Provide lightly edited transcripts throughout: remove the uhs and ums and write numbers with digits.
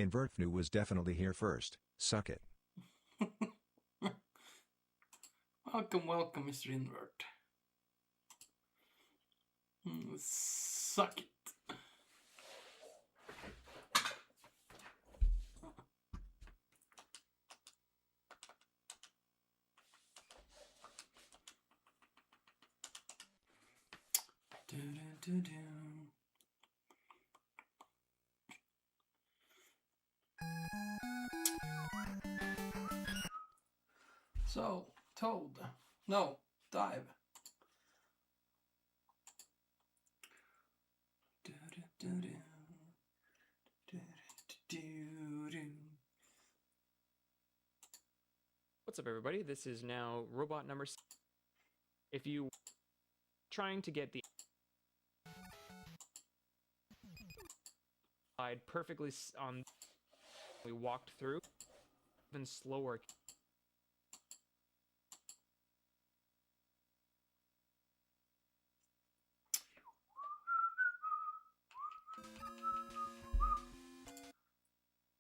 Invertfnu was definitely here first. Suck it. Welcome, welcome, Mr. Invert. Suck it. So, Toad. No, dive. What's up, everybody? This is now robot number 6. If you trying to get the slide perfectly on, we walked through, even slower.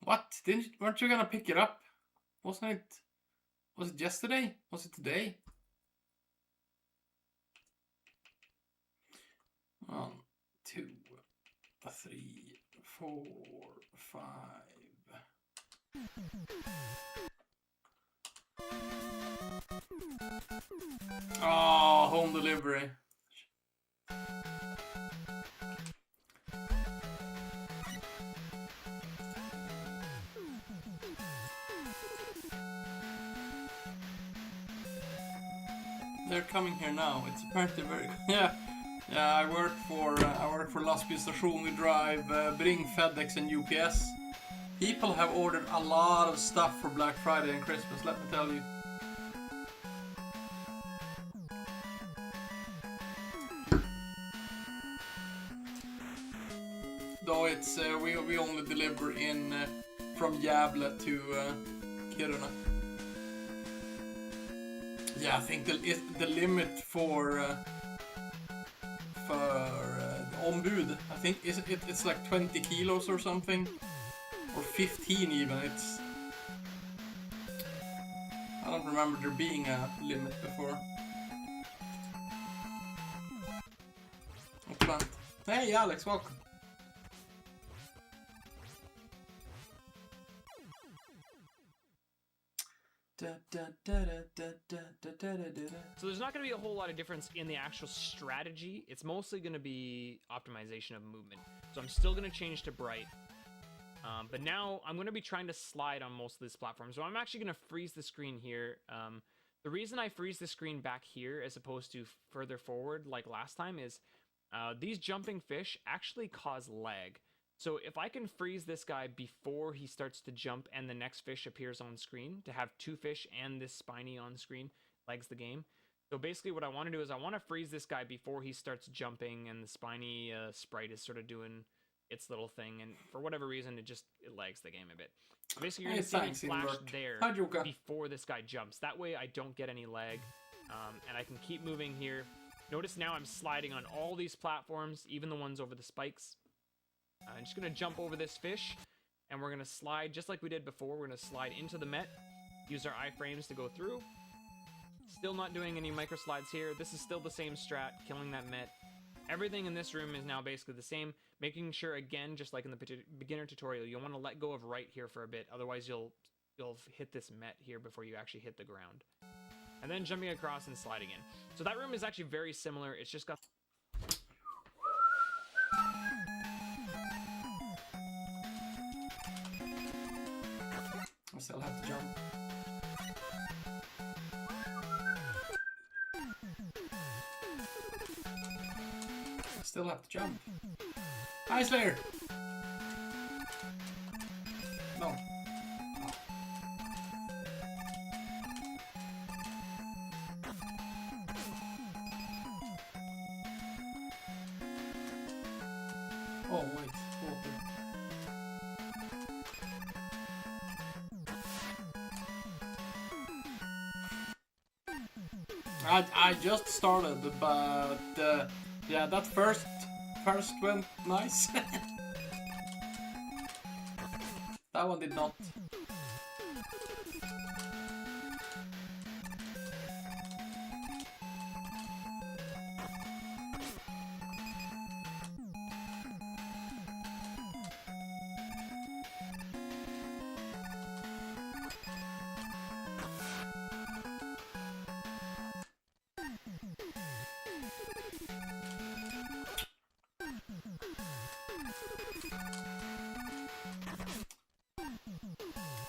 What? Weren't you gonna pick it up? Wasn't it? Was it yesterday? Was it today? 1, 2, 3, 4, 5. Oh, home delivery. They're coming here now. It's apparently very yeah. I work for Lastbilstation. We drive Bring, FedEx, and UPS. People have ordered a lot of stuff for Black Friday and Christmas. Let me tell you. Though it's we only deliver in from Gävle to Kiruna. Yeah, I think the limit for ombud, I think it's like 20 kilos or something, or 15 even. I don't remember there being a limit before. Plant. Hey Alex, welcome. So there's not going to be a whole lot of difference in the actual strategy. It's mostly going to be optimization of movement. So I'm still going to change to bright. But now I'm going to be trying to slide on most of this platform. So I'm actually going to freeze the screen here. The reason I freeze the screen back here as opposed to further forward like last time is these jumping fish actually cause lag. So if I can freeze this guy before he starts to jump and the next fish appears on screen, to have two fish and this spiny on screen lags the game. So basically what I want to do is I want to freeze this guy before he starts jumping and the spiny sprite is sort of doing its little thing. And for whatever reason, it lags the game a bit. So basically you're going to see me flash there before this guy jumps. That way I don't get any lag and I can keep moving here. Notice now I'm sliding on all these platforms, even the ones over the spikes. I'm just going to jump over this fish, and we're going to slide just like we did before. We're going to slide into the Met, use our iframes to go through. Still not doing any micro slides here. This is still the same strat, killing that Met. Everything in this room is now basically the same. Making sure, again, just like in the beginner tutorial, you'll want to let go of right here for a bit. Otherwise, you'll hit this Met here before you actually hit the ground. And then jumping across and sliding in. So that room is actually very similar. It's just got... I still have to jump. Still have to jump. Hi, Slayer! No. Oh, wait. Water. I just started, but yeah, that first went nice. That one did not.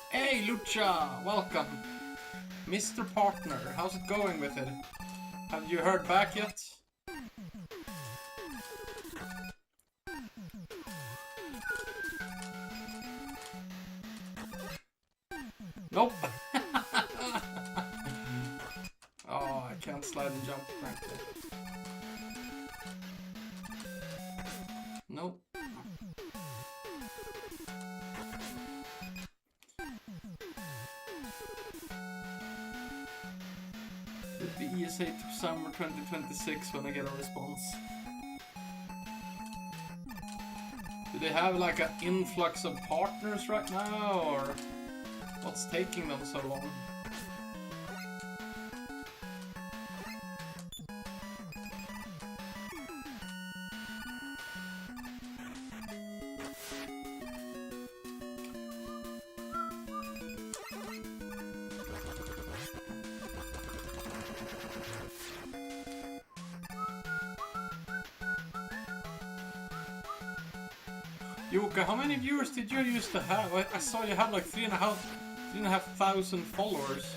Hey Lucha, welcome. Mr. Partner, how's it going with it? Have you heard back yet? Nope. Oh, I can't slide and jump frankly. Nope. It'll be ESA to summer 2026 when I get a response. Do they have like an influx of partners right now, or what's taking them so long? Yuka, how many viewers did you used to have? I saw you had like 3,500 followers.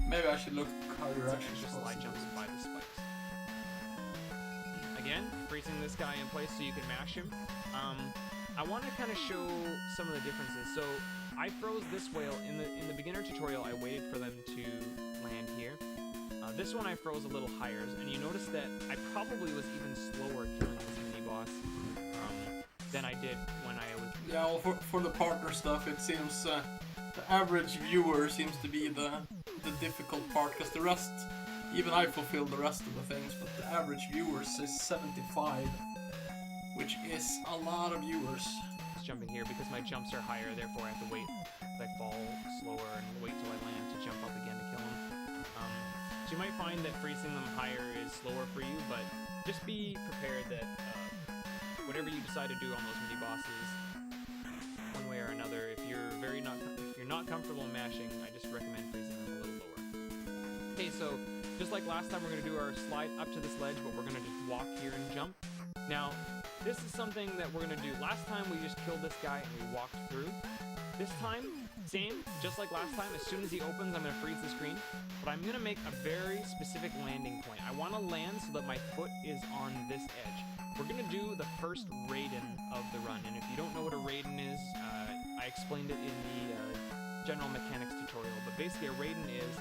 Maybe I should look how you're actually just slide jumps by the spikes. Again, freezing this guy in place so you can mash him. I want to kind of show some of the differences. So I froze this whale in the beginner tutorial. I waited for them to land here. This one I froze a little higher, and you notice that I probably was even slower killing this mini boss than I did when I was. Yeah, well, for the partner stuff, it seems the average viewer seems to be the difficult part, because the rest, even I fulfilled the rest of the things, but the average viewers is 75, which is a lot of viewers. Just jumping here because my jumps are higher, therefore I have to wait till I fall slower and wait till I land to jump up again to kill him. So you might find that freezing them higher is slower for you, but just be prepared that whatever you decide to do on those mini bosses, one way or another, if you're not comfortable mashing, I just recommend freezing them a little lower. Okay, so just like last time, we're going to do our slide up to this ledge, but we're going to just walk here and jump. Now, this is something that we're going to do. Last time we just killed this guy and we walked through. This time, same, just like last time, as soon as he opens, I'm going to freeze the screen. But I'm going to make a very specific landing point. I want to land so that my foot is on this edge. We're going to do the first Raiden of the run. And if you don't know what a Raiden is, I explained it in the general mechanics tutorial. But basically a Raiden is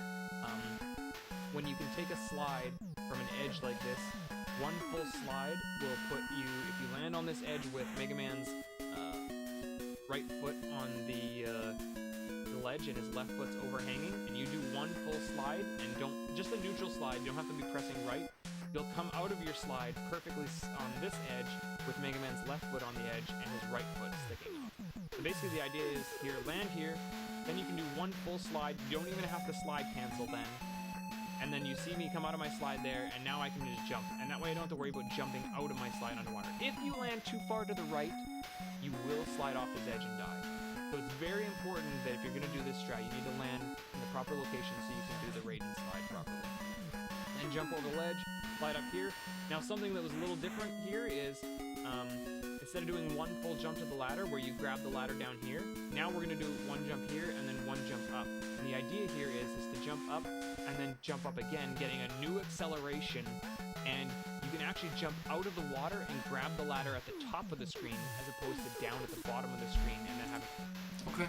when you can take a slide from an edge like this. One full slide will put you, if you land on this edge with Megaman's right foot on the ledge and his left foot's overhanging, and you do one full slide, and just a neutral slide, you don't have to be pressing right, you'll come out of your slide perfectly on this edge with Megaman's left foot on the edge and his right foot sticking off. So basically the idea is here, land here, then you can do one full slide, you don't even have to slide cancel then. And then you see me come out of my slide there, and now I can just jump. And that way I don't have to worry about jumping out of my slide underwater. If you land too far to the right, you will slide off this edge and die. So it's very important that if you're going to do this strat, you need to land in the proper location so you can do the Raiden slide properly. Then jump over the ledge, slide up here. Now something that was a little different here is, instead of doing one full jump to the ladder where you grab the ladder down here, now we're going to do one jump here and then one jump up. And the idea here is to jump up and then jump up again, getting a new acceleration, and you can actually jump out of the water and grab the ladder at the top of the screen as opposed to down at the bottom of the screen and then have it. Okay.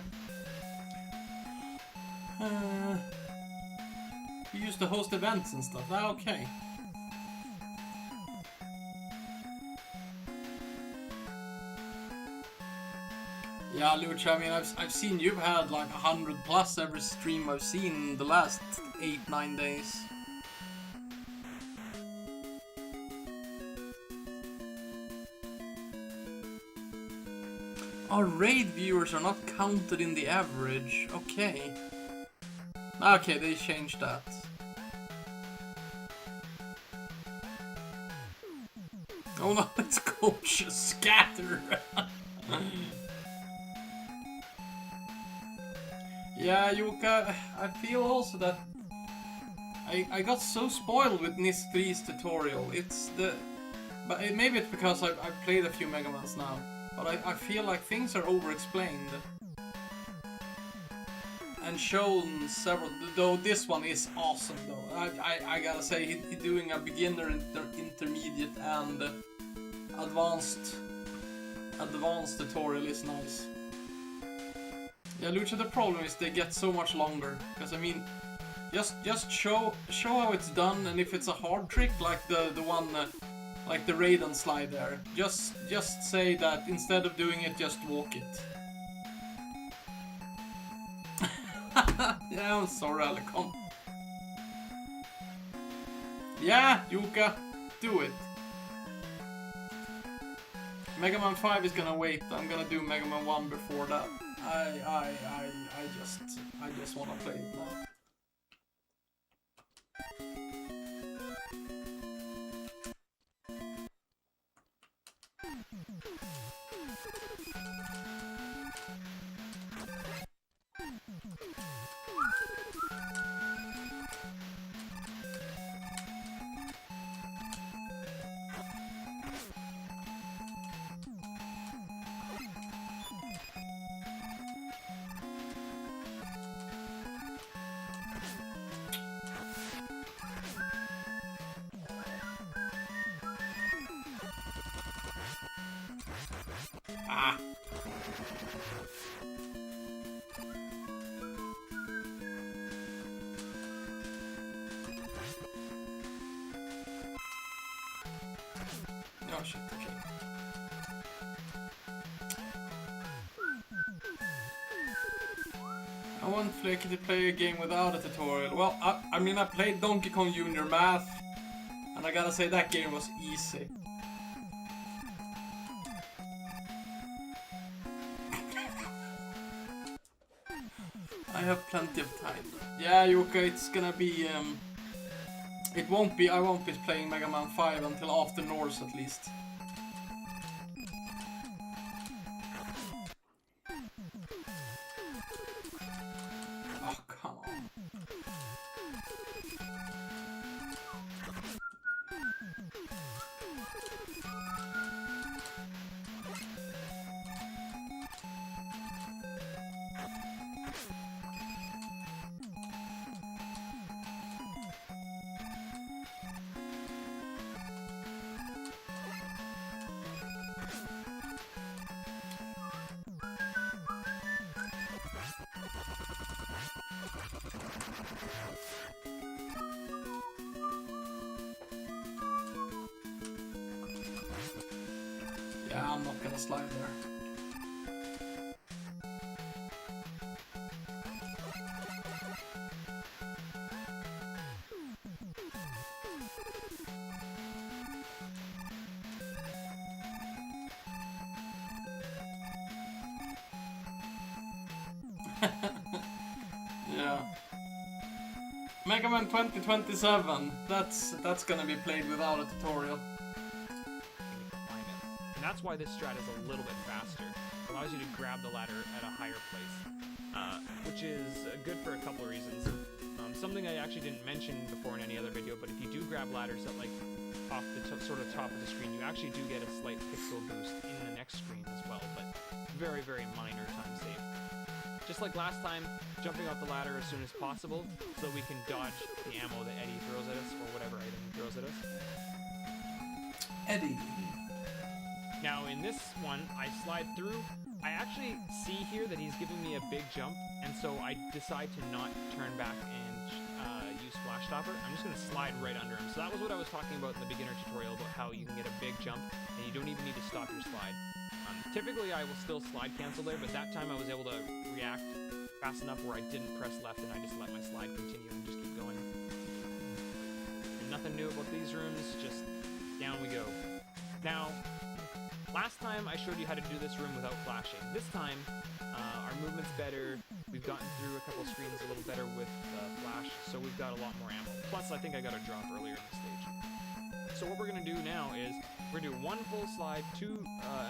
You used to host events and stuff. Ah, okay. Yeah, Lucha, I mean, I've seen you've had like 100+ every stream I've seen the last 8-9 days. Our raid viewers are not counted in the average. Okay. Okay, they changed that. Oh no, it's Coach Scatter. Yeah, Yuka, I feel also that I got so spoiled with NIS 3's tutorial. Maybe it's because I've played a few Megamans now, but I feel like things are over-explained and shown several. Though this one is awesome, though I gotta say he's doing a beginner, intermediate, and advanced tutorial is nice. Yeah, Lucha, the problem is they get so much longer. Because I mean, just show how it's done, and if it's a hard trick like the one like the Raiden slide there, just say that instead of doing it, just walk it. Yeah, I'm sorry, Alicon. Yeah, Yuka, do it. Megaman 5 is gonna wait. I'm gonna do Megaman 1 before that. I just wanna play it now. Ah. Oh shit, okay. I want Flaky to play a game without a tutorial. Well, I mean, I played Donkey Kong Jr. Math, and I gotta say that game was easy. I have plenty of time. Yeah, Yuka, it's gonna be, I won't be playing Mega Man 5 until after Norse at least. Oh, come on. Yeah, I'm not gonna slide there. Yeah. Megaman 2027. That's gonna be played without a tutorial. And that's why this strat is a little bit faster. It allows you to grab the ladder at a higher place, which is good for a couple of reasons. Something I actually didn't mention before in any other video, but if you do grab ladders at like off the sort of top of the screen, you actually do get a slight pixel boost in the next screen as well, but very, very minor time save. Just like last time, jumping off the ladder as soon as possible so that we can dodge the ammo that Eddie throws at us, or whatever item he throws at us. Eddie. Now in this one, I slide through. I actually see here that he's giving me a big jump, and so I decide to not turn back and use Flash Stopper. I'm just going to slide right under him. So that was what I was talking about in the beginner tutorial, about how you can get a big jump, and you don't even need to stop your slide. Typically I will still slide cancel there, but that time I was able to react fast enough where I didn't press left, and I just let my slide continue and just keep going. And nothing new about these rooms, just down we go. Now, Last time I showed you how to do this room without flashing. This time, our movement's better. We've gotten through a couple screens a little better with flash, so we've got a lot more ammo. Plus, I think I got a drop earlier in the stage. So what we're gonna do now is we're gonna do one full slide,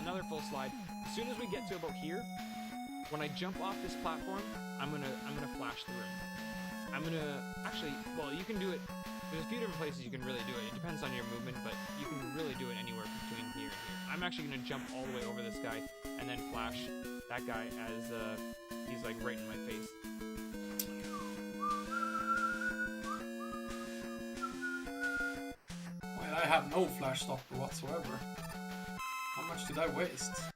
another full slide. As soon as we get to about here, when I jump off this platform, I'm gonna flash the room. I'm gonna actually, well, you can do it. There's a few different places you can really do it. It depends on your movement, but you can really do it anywhere between here and here. I'm actually gonna jump all the way over this guy and then flash that guy as he's like right in my face. Wait, I have no flash stopper whatsoever. How much did I waste?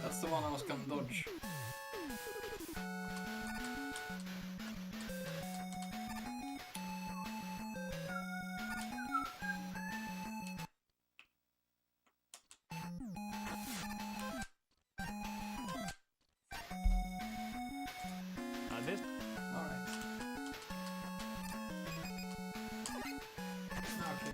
That's the one I was gonna dodge. This. Alright. Okay.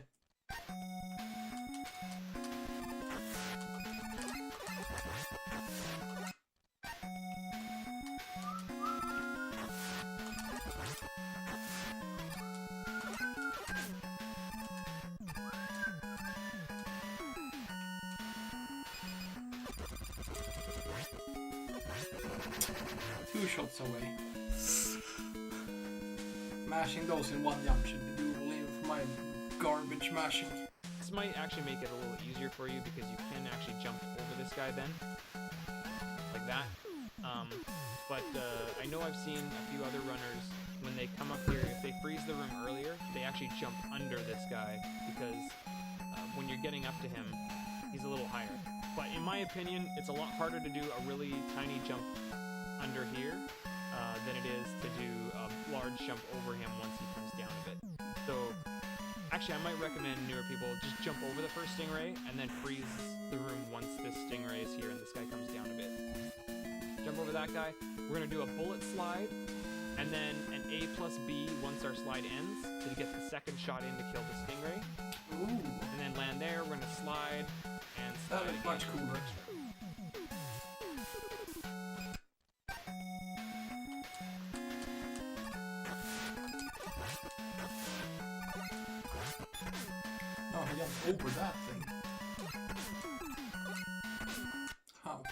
Two shots away. Mashing those in one jump should be doable even for my garbage mashing. This might actually make it a little easier for you because you can actually jump over this guy then, like that. But I know I've seen a few other runners, when they come up here, if they freeze the room earlier, they actually jump under this guy because when you're getting up to him, he's a little higher. But in my opinion, it's a lot harder to do a really tiny jump under here than it is to do a large jump over him once he comes down a bit. So actually I might recommend newer people just jump over the first stingray and then freeze the room once this stingray is here and this guy comes down a bit. Jump over that guy. We're gonna do a bullet slide and then an A plus B once our slide ends to get the second shot in to kill the stingray. Ooh. And then land there. We're gonna slide and slide. That is much cooler. Oh, he jumped over that thing. How?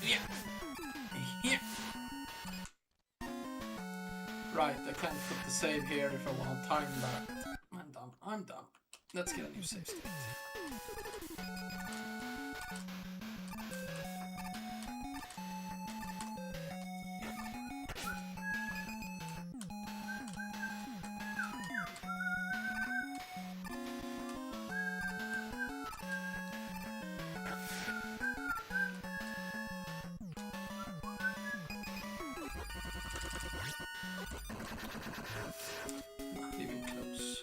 Yeah. Yeah. Right, I can't put the save here if I want to time that. I'm dumb. I'm dumb. Let's get a new save state. Not even close.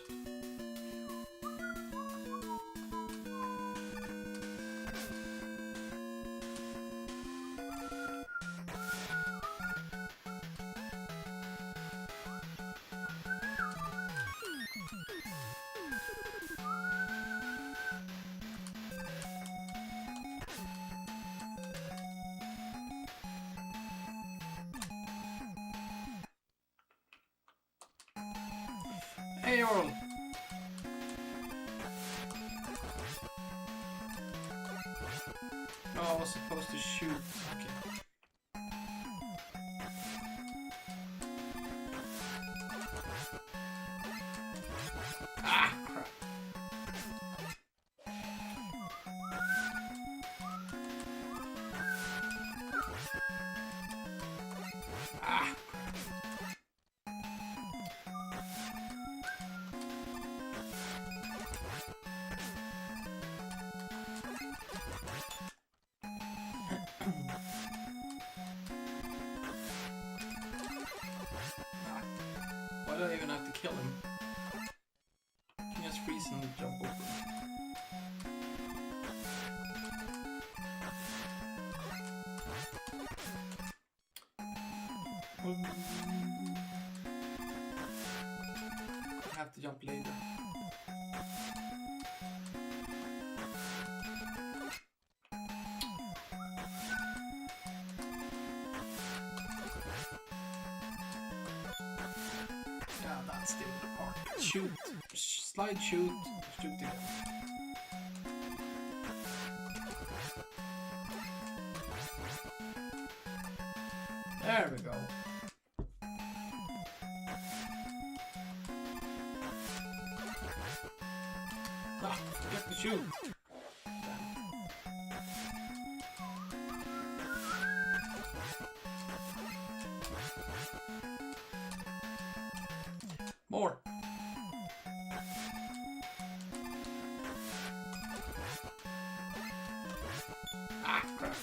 Hey Earl, I was supposed to shoot. Okay. Ah, crap. Ah. Why do I even have to kill him? I can just freeze and jump over. I have to jump later. Yeah, that's the other part. Shoot. Slide, shoot. Shoot again. There we go. Ah, forget to shoot. More. Ah, crap.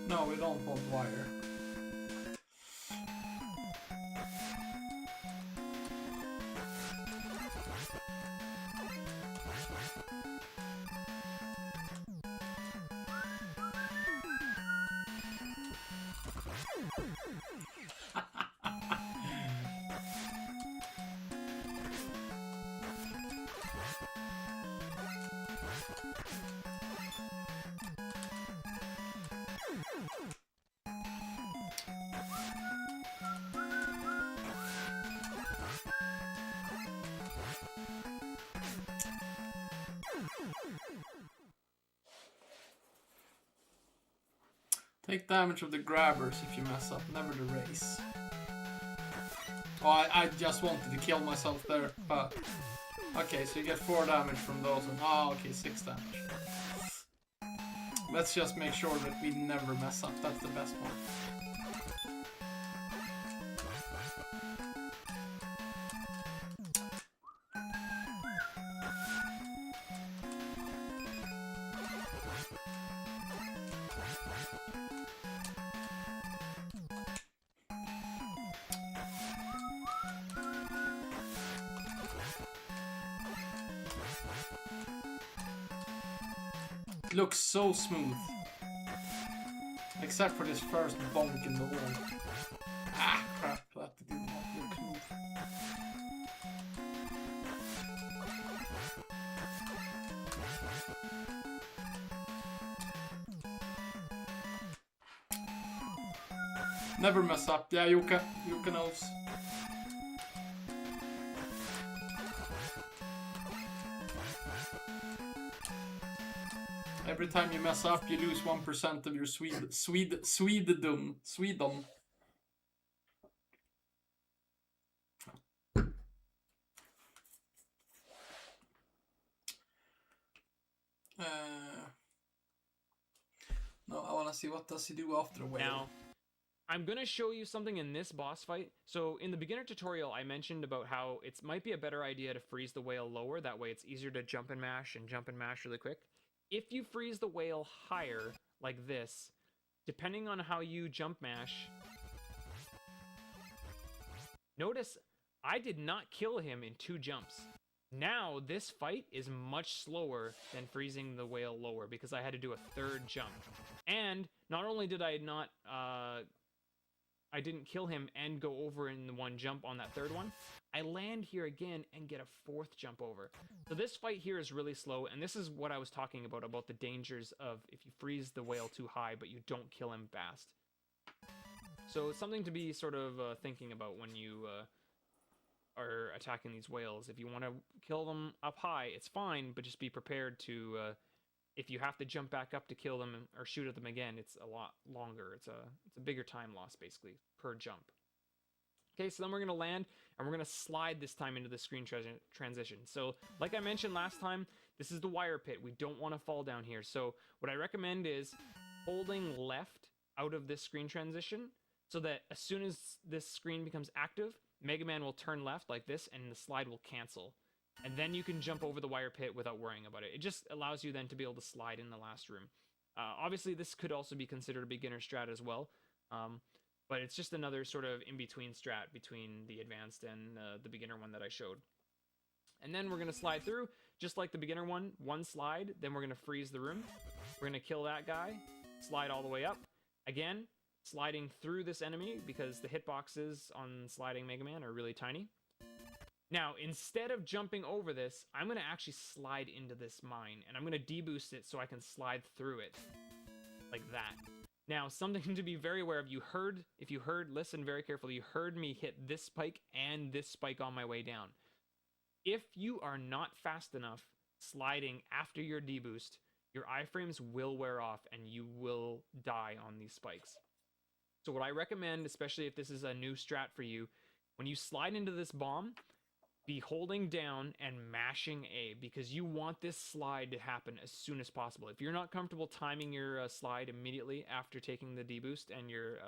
No, we don't want wire. Take damage of the grabbers if you mess up, never the race. Oh, I just wanted to kill myself there, but... Okay, so you get 4 damage from those, and okay, 6 damage. Let's just make sure that we never mess up, that's the best one. It looks so smooth. Except for this first bonk in the wall. Ah, crap, that did not look smooth. Never mess up. Yeah, Yuka knows. Every time you mess up, you lose 1% of your Swedendom. No, I want to see what does he do after the whale. Now, I'm going to show you something in this boss fight. So in the beginner tutorial, I mentioned about how it might be a better idea to freeze the whale lower. That way it's easier to jump and mash really quick. If you freeze the whale higher, like this, depending on how you jump mash, notice I did not kill him in 2 jumps. Now, this fight is much slower than freezing the whale lower because I had to do a third jump. And not only did I not, I didn't kill him and go over in the one jump on that third one, I land here again and get a fourth jump over. So this fight here is really slow, and this is what I was talking about the dangers of if you freeze the whale too high but you don't kill him fast. So it's something to be sort of thinking about when you are attacking these whales. If you want to kill them up high, it's fine, but just be prepared to, if you have to jump back up to kill them or shoot at them again, it's a lot longer. It's a bigger time loss, basically, per jump. Okay, so then we're going to land, and we're going to slide this time into the screen transition. So, like I mentioned last time, this is the wire pit. We don't want to fall down here. So what I recommend is holding left out of this screen transition so that as soon as this screen becomes active, Megaman will turn left like this, and the slide will cancel. And then you can jump over the wire pit without worrying about it. It just allows you then to be able to slide in the last room. Obviously, this could also be considered a beginner strat as well. But it's just another sort of in-between strat between the advanced and the beginner one that I showed. And then we're going to slide through, just like the beginner one slide. Then we're going to freeze the room. We're going to kill that guy, slide all the way up. Again, sliding through this enemy because the hitboxes on sliding Mega Man are really tiny. Now, instead of jumping over this, I'm going to actually slide into this mine, and I'm going to deboost it so I can slide through it like that. Now, something to be very aware of, if you heard, listen very carefully, you heard me hit this spike and this spike on my way down. If you are not fast enough sliding after your deboost, your iframes will wear off and you will die on these spikes. So what I recommend, especially if this is a new strat for you, when you slide into this bomb, be holding down and mashing A, because you want this slide to happen as soon as possible. If you're not comfortable timing your slide immediately after taking the deboost and your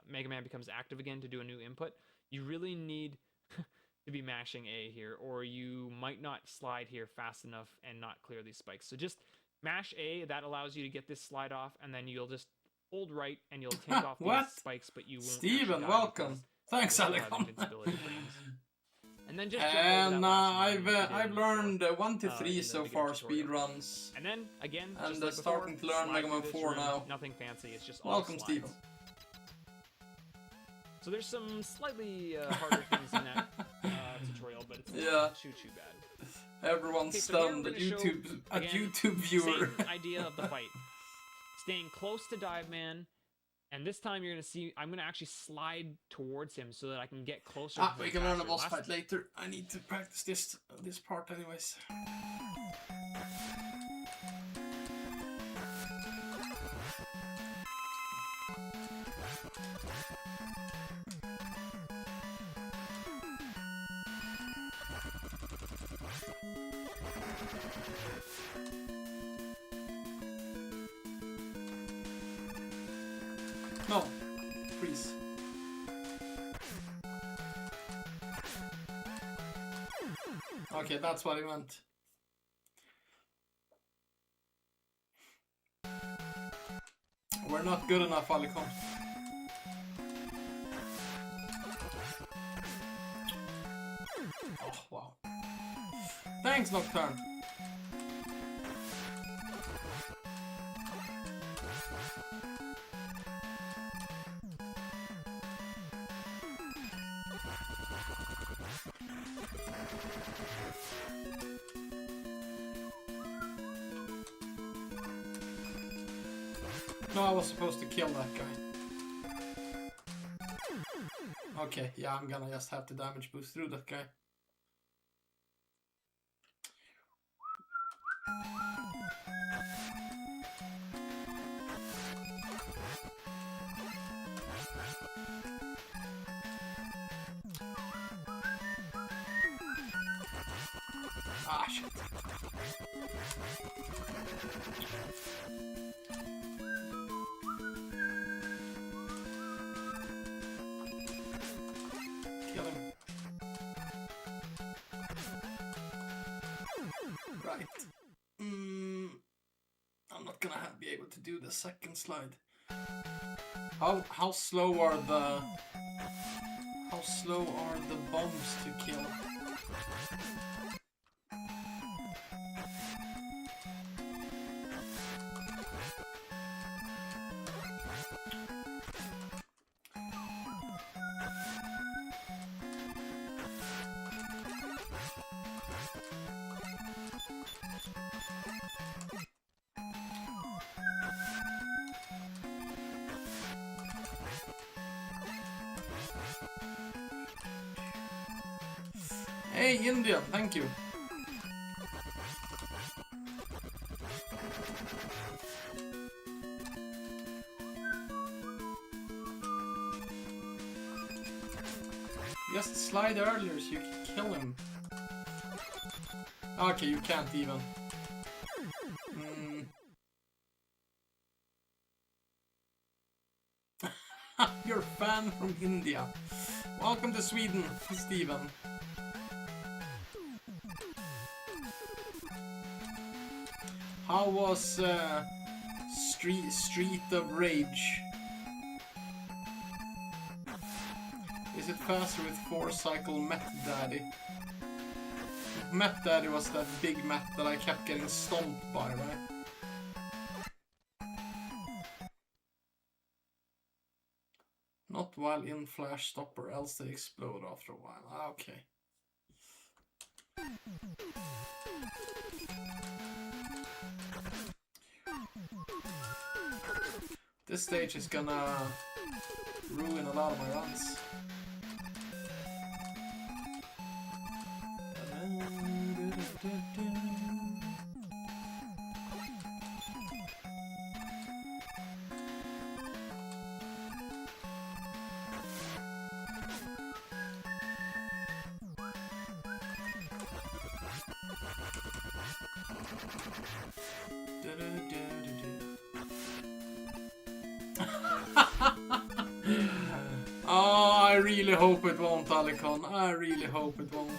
Mega Man becomes active again to do a new input, you really need to be mashing A here, or you might not slide here fast enough and not clear these spikes. So just mash A, that allows you to get this slide off, and then you'll just hold right and you'll take off these spikes, but you won't. Steven, welcome. Thanks, Alecon. And then just I've learned 1 to 3 so far speedruns. And then again, and like starting before, to learn Mega Man 4 now. Nothing fancy. It's just all welcome, slides. Steven. So there's some slightly harder things in that tutorial, but it's not too bad. Everyone's stunned at YouTube viewer. Same idea of the fight. Staying close to Dive Man. And this time you're going to see, I'm going to actually slide towards him so that I can get closer to him. We can learn a boss fight later. I need to practice this part anyways. No, freeze. Okay, that's what he meant. We're not good enough, Alicon. Oh, wow. Thanks, Nocturne. No, I was supposed to kill that guy. Okay, yeah, I'm gonna just have to damage boost through that guy. Ah, shit. Kill him. Right. I'm not gonna be able to do the second slide. How slow are the bombs to kill? Hey, India, thank you. Just slide earlier so you can kill him. Okay, you can't even. You're a fan from India. Welcome to Sweden, Steven. How was Street of Rage? Is it faster with 4-cycle Met Daddy? Met Daddy was that big Met that I kept getting stomped by, right? Not while in flash stopper, else they explode after a while. Okay. This stage is gonna ruin a lot of my runs. Oh, I really hope it won't, Alicon. I really hope it won't.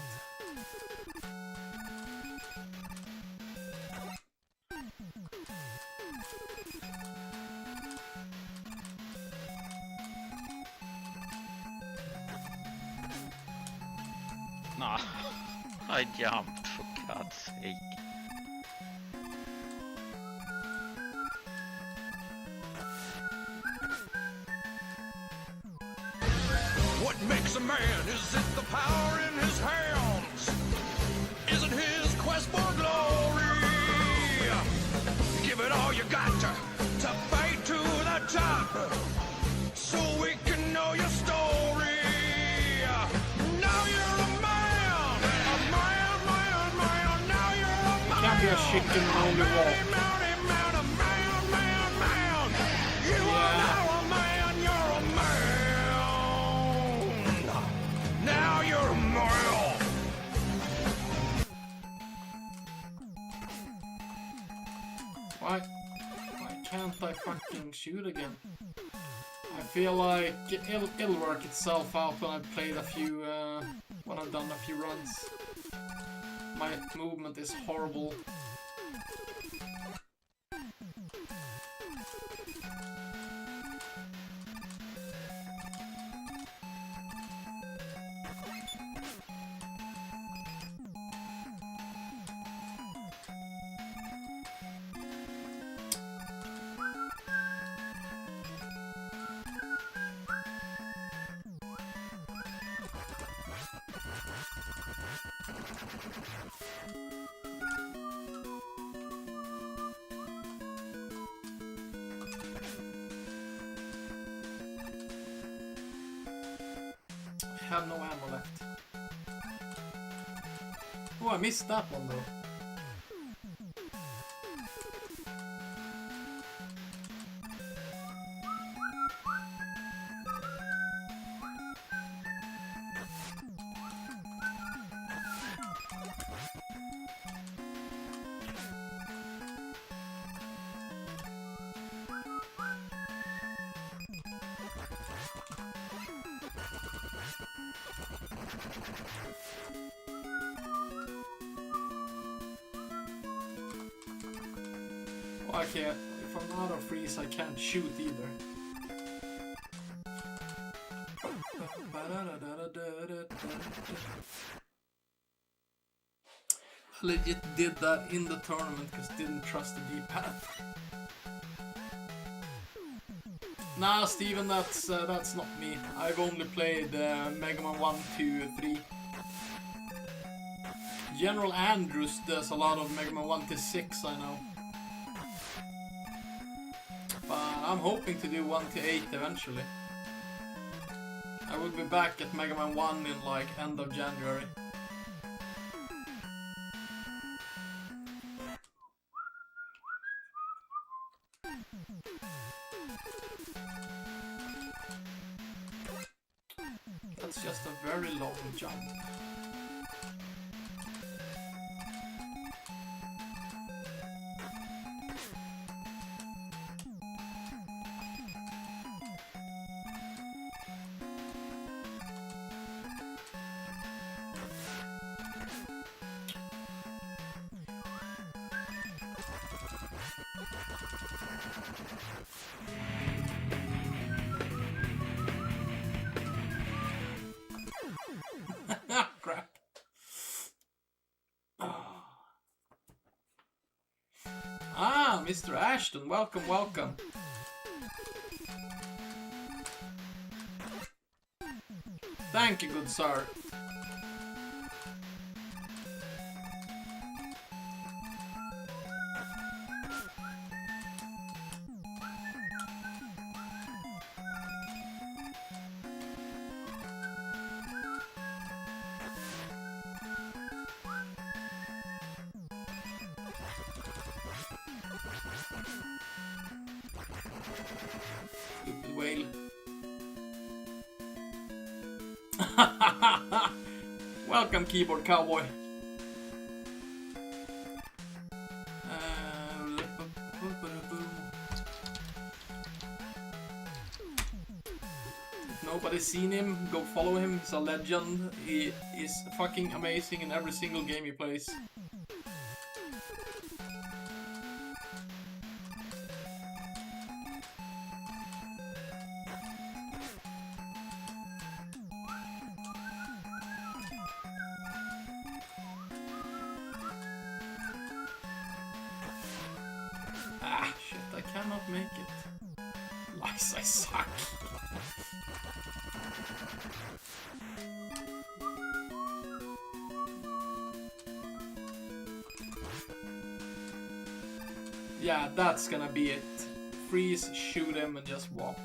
Nah, I jumped for God's sake. What makes a man? Is it the power in his hands? Is it his quest for glory? Give it all you got to fight to the top, so we can know your story. Now you're a man, man. Now you're a man. Can't be a chicken and only walk. You are now a man. You're a man. Now you're a man. Why can't I fucking shoot again? I feel like it'll work itself out when I've played a few, when I've done a few runs. My movement is horrible. I have no ammo left. Oh, I missed that one though. Okay, if I'm out of freeze, I can't shoot either. legit did that in the tournament because didn't trust the D-pad. Nah, Steven, that's not me. I've only played Megaman 1, 2, 3. General Andrews does a lot of Megaman 1 to 6, I know. But I'm hoping to do 1 to 8 eventually. I will be back at Megaman 1 in like end of January. That's just a very long jump. Crap. Ah, Mr. Ashton, welcome, welcome. Thank you, good sir. Stupid whale. Welcome, keyboard cowboy. If nobody's seen him, go follow him. He's a legend. He is fucking amazing in every single game he plays. Ah, shit, I cannot make it. Lies, I suck. Yeah, that's gonna be it. Freeze, shoot him, and just walk.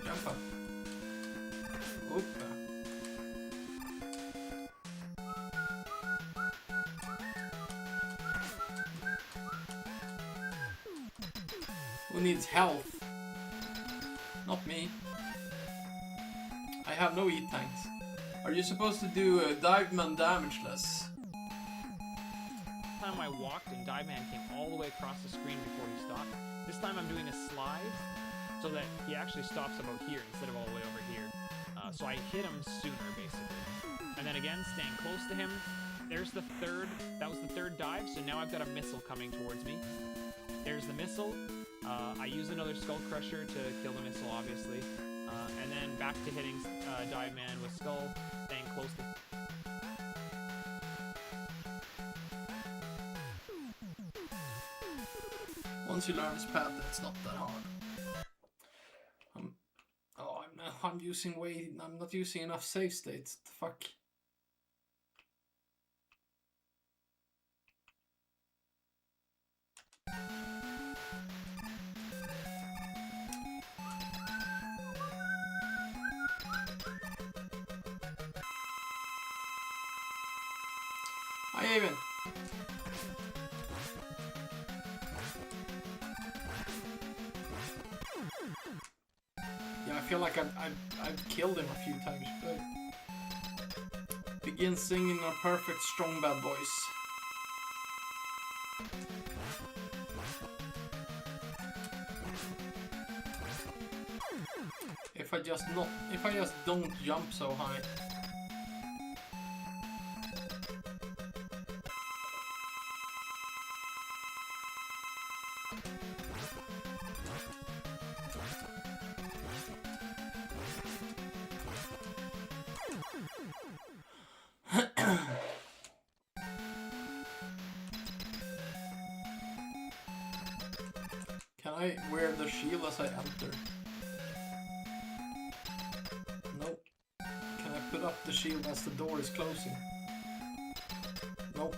Jump up. Opa. Who needs health? Not me. I have no E-tanks. Are you supposed to do Diveman damageless? Time I walked and Diveman came all the way across the screen before he stopped. This time I'm doing a slide so that he actually stops about here instead of all the way over here. So I hit him sooner, basically. And then again, staying close to him. There's the third, that was the third dive, so now I've got a missile coming towards me. There's the missile. I use another Skull Crusher to kill the missile, obviously. And then back to hitting Diveman with Skull, staying close to... Once you learn this path, it's not that hard. I'm not using enough save states. The fuck. Hi, Even. Yeah, feel like I've killed him a few times. Good. Begin singing a perfect strong bad voice. If I just don't jump so high. Can I wear the shield as I enter? Nope. Can I put up the shield as the door is closing? Nope.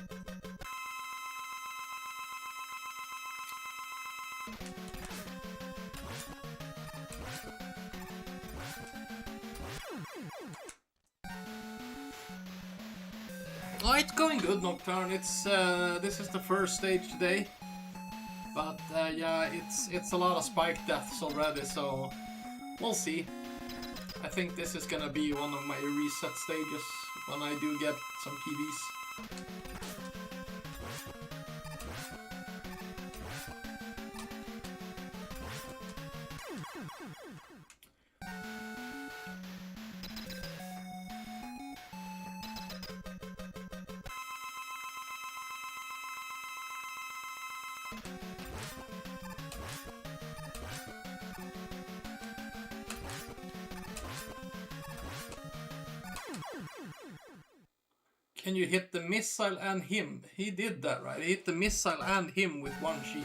Oh, it's going good, Nocturne. It's this is the first stage today, but yeah, it's a lot of spike deaths already, so we'll see. I think this is gonna be one of my reset stages when I do get some PBs. Can you hit the missile and him? He did that, right? He hit the missile and him with one shield.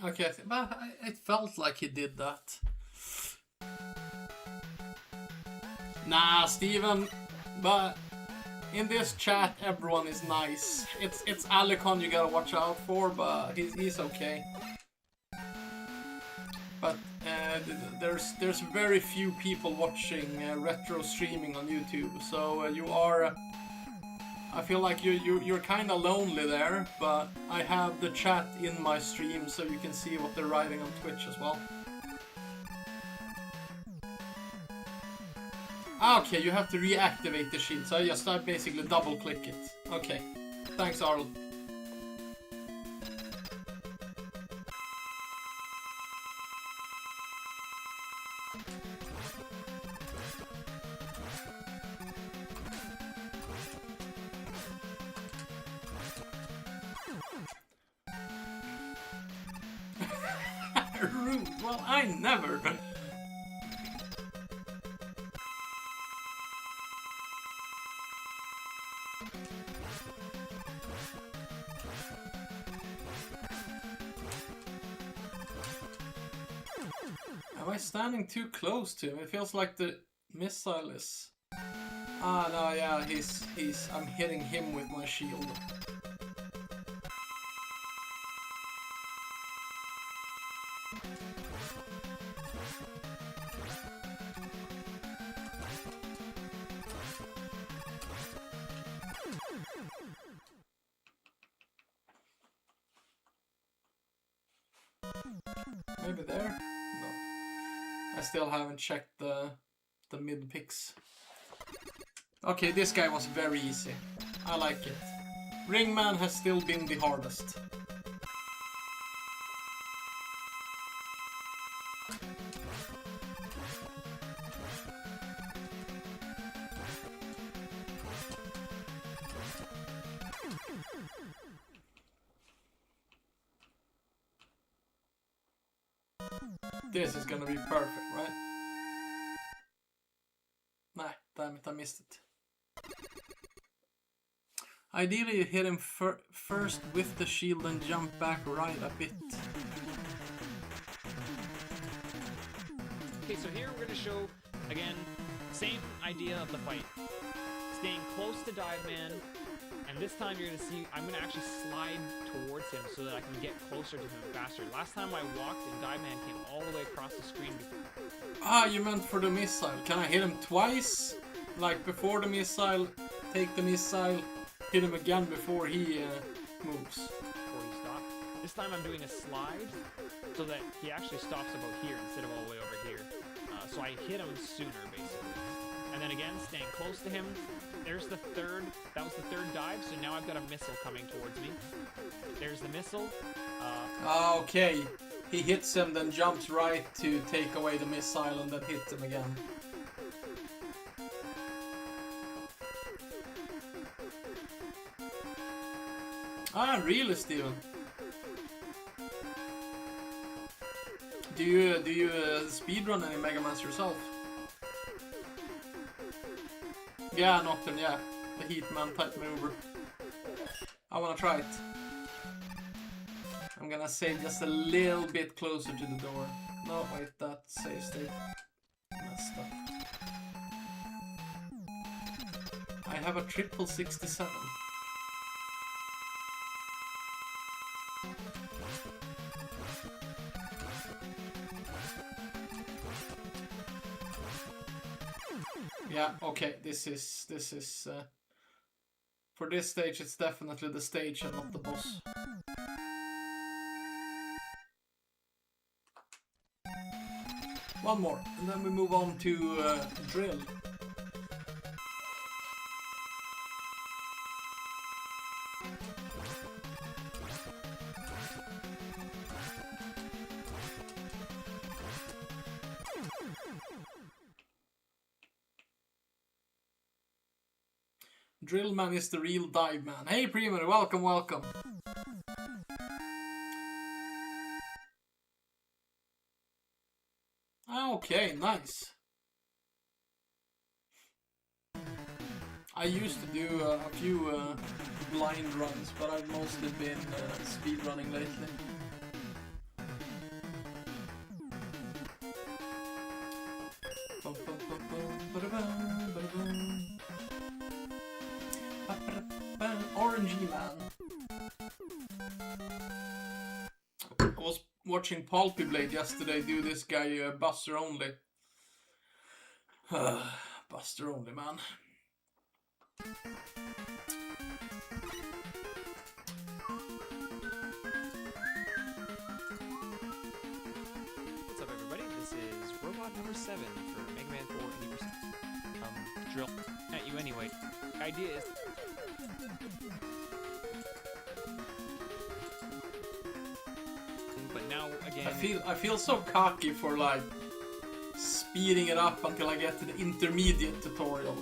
Okay, but it felt like he did that. Nah, Steven, but in this chat everyone is nice. It's Alicon you gotta watch out for, but he's okay. But there's very few people watching retro streaming on YouTube, so you are. I feel like you're kind of lonely there, but I have the chat in my stream so you can see what they're writing on Twitch as well. Okay, you have to reactivate the shield, so I basically double click it. Okay, thanks Arl. Rude. Well, I never. Am I standing too close to him? It feels like the missile is... Ah, no, yeah, I'm hitting him with my shield. Maybe there? No. I still haven't checked the mid picks. Okay, this guy was very easy. I like it. Ringman has still been the hardest. This is gonna be perfect, right? Nah, damn it, I missed it. Ideally, you hit him first with the shield and jump back right a bit. Okay, so here we're going to show, again, same idea of the fight. Staying close to Dive Man, And this time you're gonna see I'm gonna actually slide towards him so that I can get closer to him faster. Last time I walked and Diveman came all the way across the screen. Ah, you meant for the missile. Can I hit him twice? Like before the missile, take the missile, hit him again before he moves. Before he stops. This time I'm doing a slide so that he actually stops about here instead of all the way over here. So I hit him sooner, basically. And then again, staying close to him. There's the third. That was the third dive, so now I've got a missile coming towards me. There's the missile. Okay. He hits him, then jumps right to take away the missile and then hits him again. Ah, really, Steven? Do you speedrun any Megamans yourself? Yeah, Nocturne, yeah. The Heatman type maneuver. I wanna try it. I'm gonna save just a little bit closer to the door. No, wait, that save state messed up. I have a 67. Yeah, okay, this is for this stage it's definitely the stage and not the boss. One more, and then we move on to drill. Drillman is the real dive man. Hey Premier, welcome, welcome. Okay, nice. I used to do a few blind runs, but I've mostly been speed running lately. Orangey man. I was watching Pulpy Blade yesterday do this guy Buster only. Buster only, man. What's up, everybody? This is robot number 7 for Megaman 4 80%. Drill at you anyway. The idea is but now again I feel so cocky for like speeding it up until I get to the intermediate tutorial.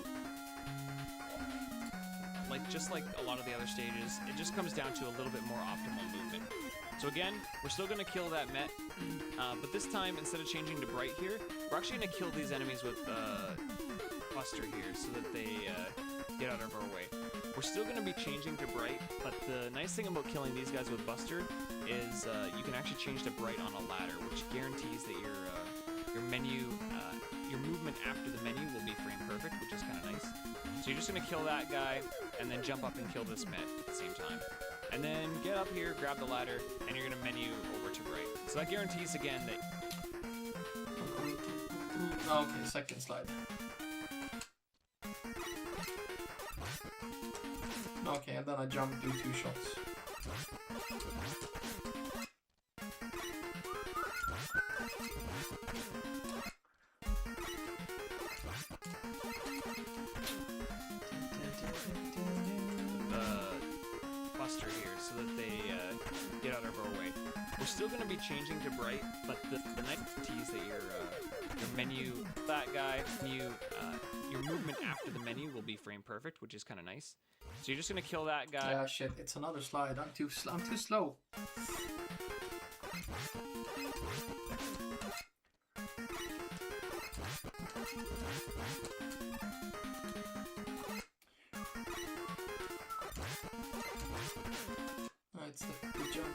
like just like a lot of the other stages, it just comes down to a little bit more optimal movement. So again, we're still gonna kill that Met, but this time instead of changing to Bright here, we're actually gonna kill these enemies with Buster here so that they get out of our way. We're still going to be changing to Bright, but the nice thing about killing these guys with Buster is you can actually change to Bright on a ladder, which guarantees that your menu, your movement after the menu will be frame perfect, which is kind of nice. So you're just going to kill that guy, and then jump up and kill this Met at the same time. And then get up here, grab the ladder, and you're going to menu over to Bright. So that guarantees again that... Okay, second slide. Okay, and then I jump, do 2 shots. Buster here so that they get out of our way. We're still going to be changing to Bright, but the nice tease that your menu, that guy, your movement after the menu will be frame perfect, which is kind of nice. So you're just gonna kill that guy. Yeah, shit, it's another slide. I'm too slow. Oh, it's the jump.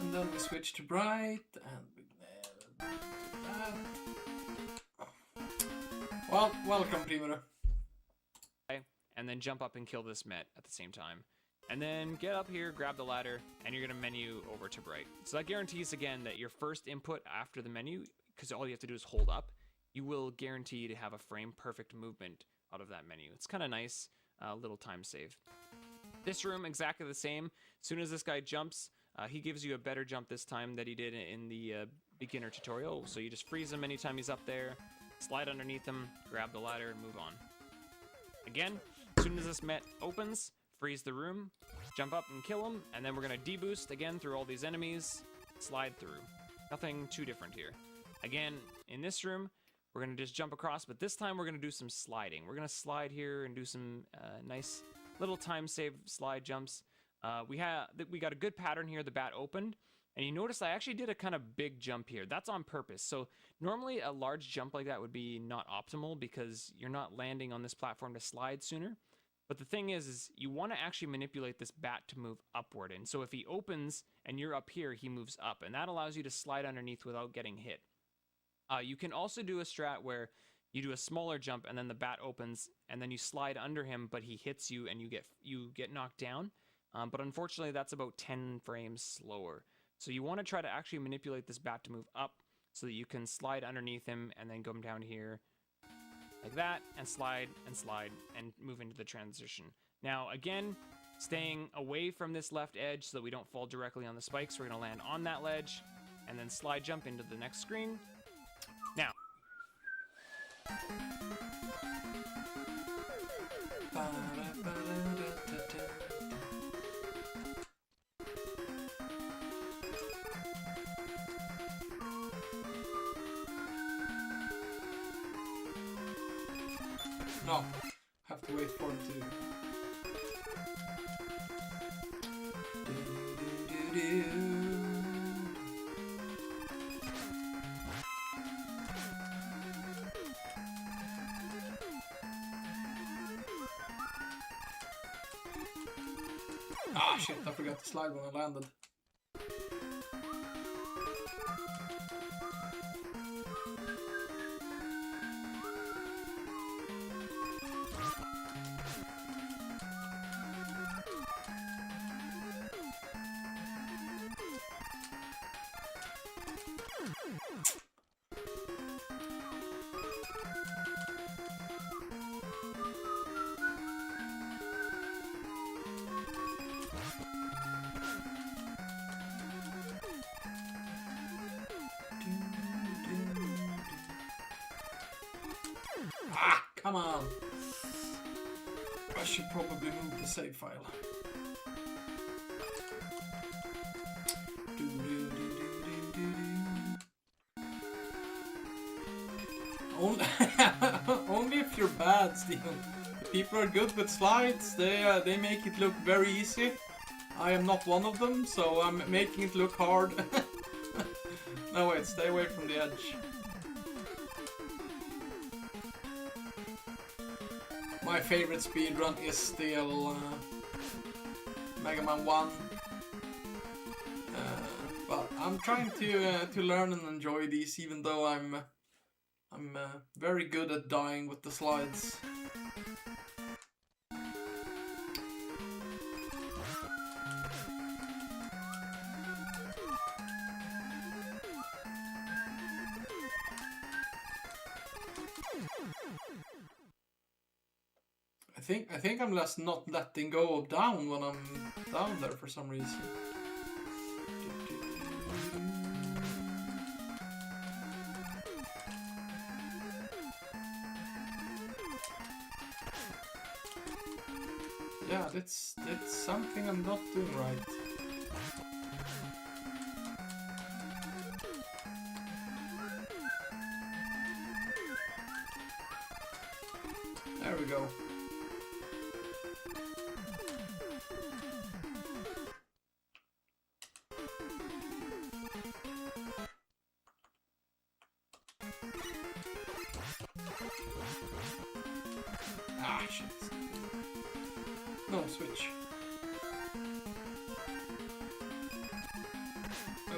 And then we switch to bright, and we that. Well, welcome, Primero. And then jump up and kill this Met at the same time. And then get up here, grab the ladder, and you're gonna menu over to bright. So that guarantees again that your first input after the menu, because all you have to do is hold up, you will guarantee to have a frame perfect movement out of that menu. It's kind of nice, little time save. This room, exactly the same. As soon as this guy jumps, he gives you a better jump this time that he did in the beginner tutorial. So you just freeze him anytime he's up there, slide underneath him, grab the ladder, and move on. Again, as soon as this Met opens, freeze the room, jump up and kill him, and then we're going to deboost again through all these enemies, slide through. Nothing too different here. Again, in this room, we're going to just jump across, but this time we're going to do some sliding. We're going to slide here and do some nice little time save slide jumps. We got a good pattern here. The bat opened, and you notice I actually did a kind of big jump here. That's on purpose. So normally a large jump like that would be not optimal because you're not landing on this platform to slide sooner. But the thing is you want to actually manipulate this bat to move upward. And so if he opens and you're up here, he moves up, and that allows you to slide underneath without getting hit. You can also do a strat where you do a smaller jump and then the bat opens and then you slide under him, but he hits you and you get knocked down. But unfortunately, that's about 10 frames slower. So you want to try to actually manipulate this bat to move up so that you can slide underneath him and then come down here like that and slide and move into the transition. Now, again, staying away from this left edge so that we don't fall directly on the spikes. We're going to land on that ledge and then slide jump into the next screen. Now, no, have to wait for him to. Ah shit, I forgot to slide when I landed. Ah, come on. I should probably move the save file. Only if you're bad, Steven. If people are good with slides, they make it look very easy. I am not one of them, so I'm making it look hard. No wait, stay away from the edge. My favorite speedrun is still Megaman 1. But I'm trying to learn and enjoy these, even though I'm very good at dying with the slides. I think I'm not letting go of down when I'm down there for some reason. Yeah, that's something I'm not doing right. shit. No, switch. Ugh.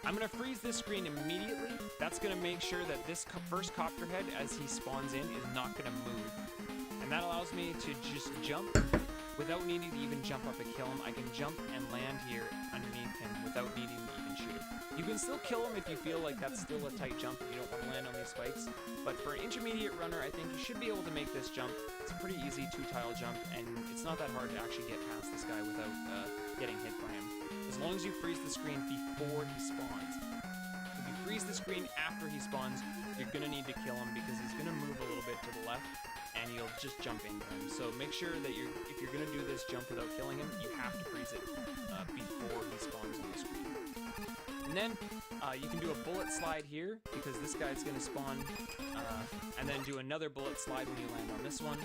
I'm gonna freeze this screen immediately. That's gonna make sure that this first copterhead, as he spawns in, is not gonna move. And that allows me to just jump without needing to even jump up and kill him. I can jump and land here underneath him without needing to even shoot him. You can still kill him if you feel like that's still a tight jump and you don't want to land on these spikes. But for an intermediate runner, I think you should be able to make this jump. It's a pretty easy 2-tile jump, and it's not that hard to actually get past this guy without getting hit by him. As long as you freeze the screen before he spawns. If you freeze the screen after he spawns, you're gonna need to kill him because he's gonna move a little bit to the left and you'll just jump into him. So make sure that if you're gonna do this jump without killing him, you have to freeze it before he spawns on the screen. And then you can do a bullet slide here because this guy's gonna spawn, and then do another bullet slide when you land on this one.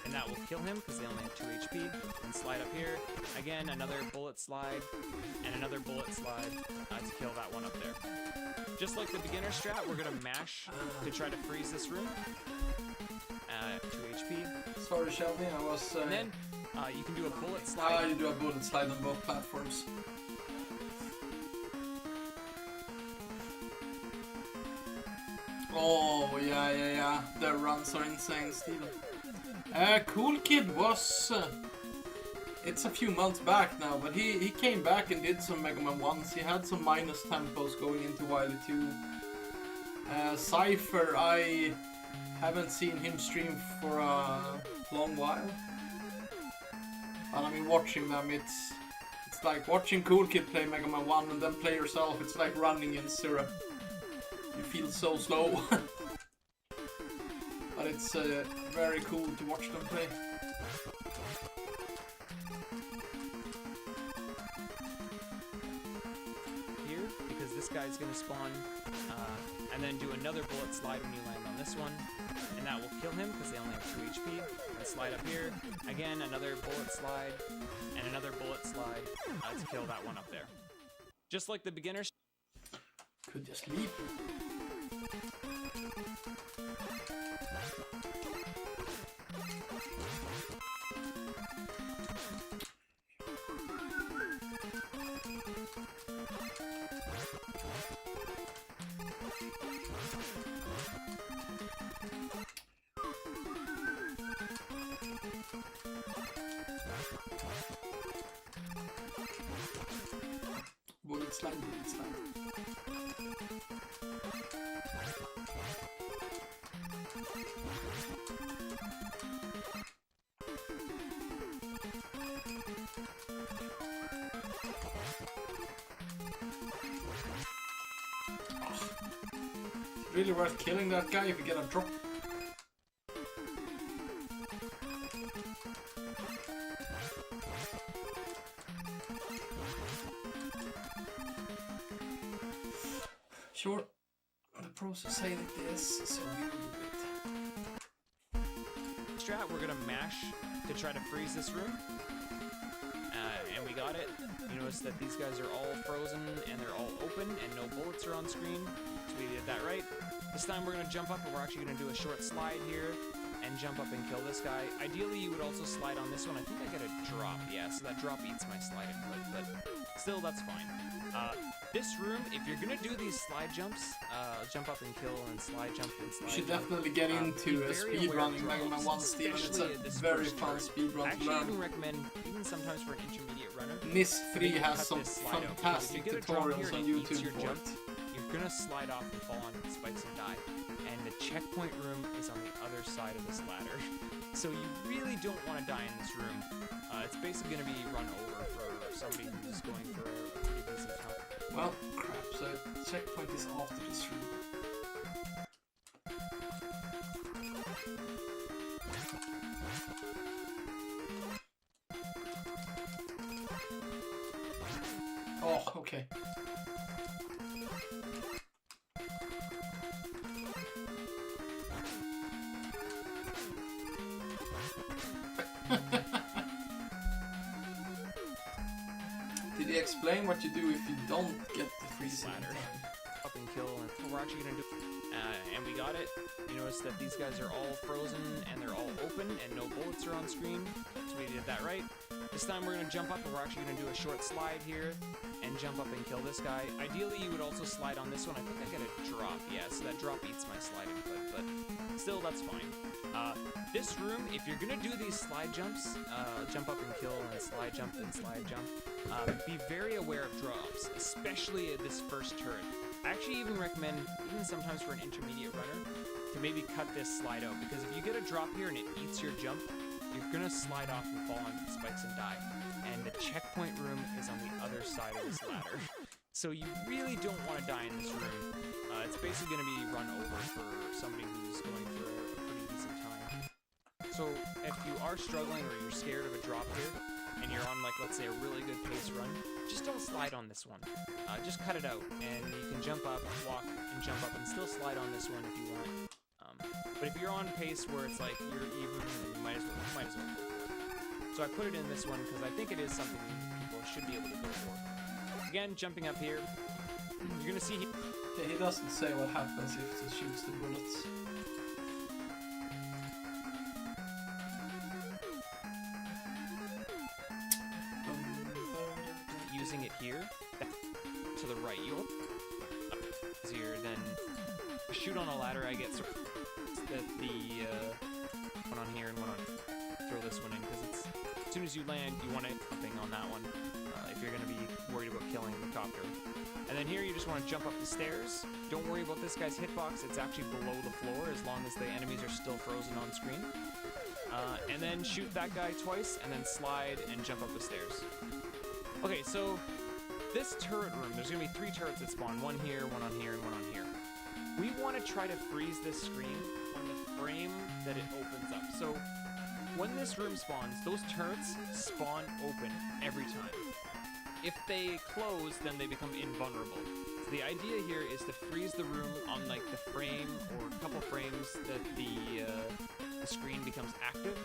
And that will kill him because they only have 2 HP. And slide up here. Again, another bullet slide. And another bullet slide to kill that one up there. Just like the beginner strat, we're going to mash to try to freeze this room. 2 HP. Sorry, Shelby, I was... And then you can do a bullet slide. you do a bullet slide on both platforms. Oh, yeah. The runs are insane, Steven. Cool Kid was... it's a few months back now, but he came back and did some Megaman 1s. He had some minus tempos going into Wily 2. Cypher, I haven't seen him stream for a long while. But I mean, watching them, it's like watching Cool Kid play Megaman 1 and then play yourself. It's like running in syrup. You feel so slow. But it's very cool to watch them play. Here, because this guy's gonna spawn, and then do another bullet slide when you land on this one, and that will kill him because they only have 2 HP. And slide up here, again another bullet slide, and another bullet slide to kill that one up there. Just like the beginners. Could just leave. Bullet slide. Really worth killing that guy if you get a drop. Sure, the process say like this, so we will do it. Strat, we're gonna mash to try to freeze this room. And we got it. You notice that these guys are all frozen and they're all open and no bullets are on screen. So we did that right. This time we're gonna jump up and we're actually gonna do a short slide here and jump up and kill this guy. Ideally, you would also slide on this one. I think I get a drop, yeah, so that drop eats my slide input, but still, that's fine. This room, if you're gonna do these slide jumps, jump up and kill and slide jump and slide. You should definitely get into speedrunning Megaman 1, Steven. It's a very fun speedrun to learn. I even recommend, even sometimes for an intermediate runner, NIS3 has some fantastic tutorials on YouTube for it. You're gonna slide off and fall onto the spikes and die. And the checkpoint room is on the other side of this ladder. So you really don't want to die in this room. It's basically going to be run over for somebody who's going for a pretty busy time. Well, crap, so checkpoint is after this room. Oh, okay. Did he explain what you do if you don't get the freeze Ladder. Up and kill, and we're actually gonna do. And we got it. You notice that these guys are all frozen and they're all open, and no bullets are on screen. So we did that right. This time we're gonna jump up, and we're actually gonna do a short slide here and jump up and kill this guy. Ideally, you would also slide on this one. I think I get a drop. Yeah, so that drop eats my sliding foot, but still, that's fine. This room, if you're gonna do these slide jumps, jump up and kill, and slide jump, and slide jump, be very aware of drops, especially at this first turret. I actually even recommend, even sometimes for an intermediate runner, to maybe cut this slide out, because if you get a drop here and it eats your jump, you're gonna slide off and fall onto the spikes and die. And the checkpoint room is on the other side of this ladder. So you really don't want to die in this room. It's basically gonna be run over for somebody who's going for a pretty decent time. So if you are struggling or you're scared of a drop here, and you're on, like, let's say a really good pace run, just don't slide on this one. Just cut it out, and you can jump up, walk, and jump up, and still slide on this one if you want. But if you're on pace where it's like you're even, then you might as well go for it. So I put it in this one because I think it is something people should be able to go for. Again, jumping up here, you're gonna see. Yeah, he doesn't say what happens if he shoots the bullets. Using it here, to the right, you'll easier than shoot on a ladder. I get sort of that the one on here and one on. Throw this one in because it's as soon as you land, you want it jumping on that one if you're going to be worried about killing the copter. And then here you just want to jump up the stairs. Don't worry about this guy's hitbox; it's actually below the floor as long as the enemies are still frozen on screen. And then shoot that guy twice, and then slide and jump up the stairs. Okay, so this turret room, there's going to be 3 turrets that spawn. One here, one on here, and one on here. We want to try to freeze this screen on the frame that it opens up. So when this room spawns, those turrets spawn open every time. If they close, then they become invulnerable. So the idea here is to freeze the room on, like, the frame or a couple frames that the screen becomes active.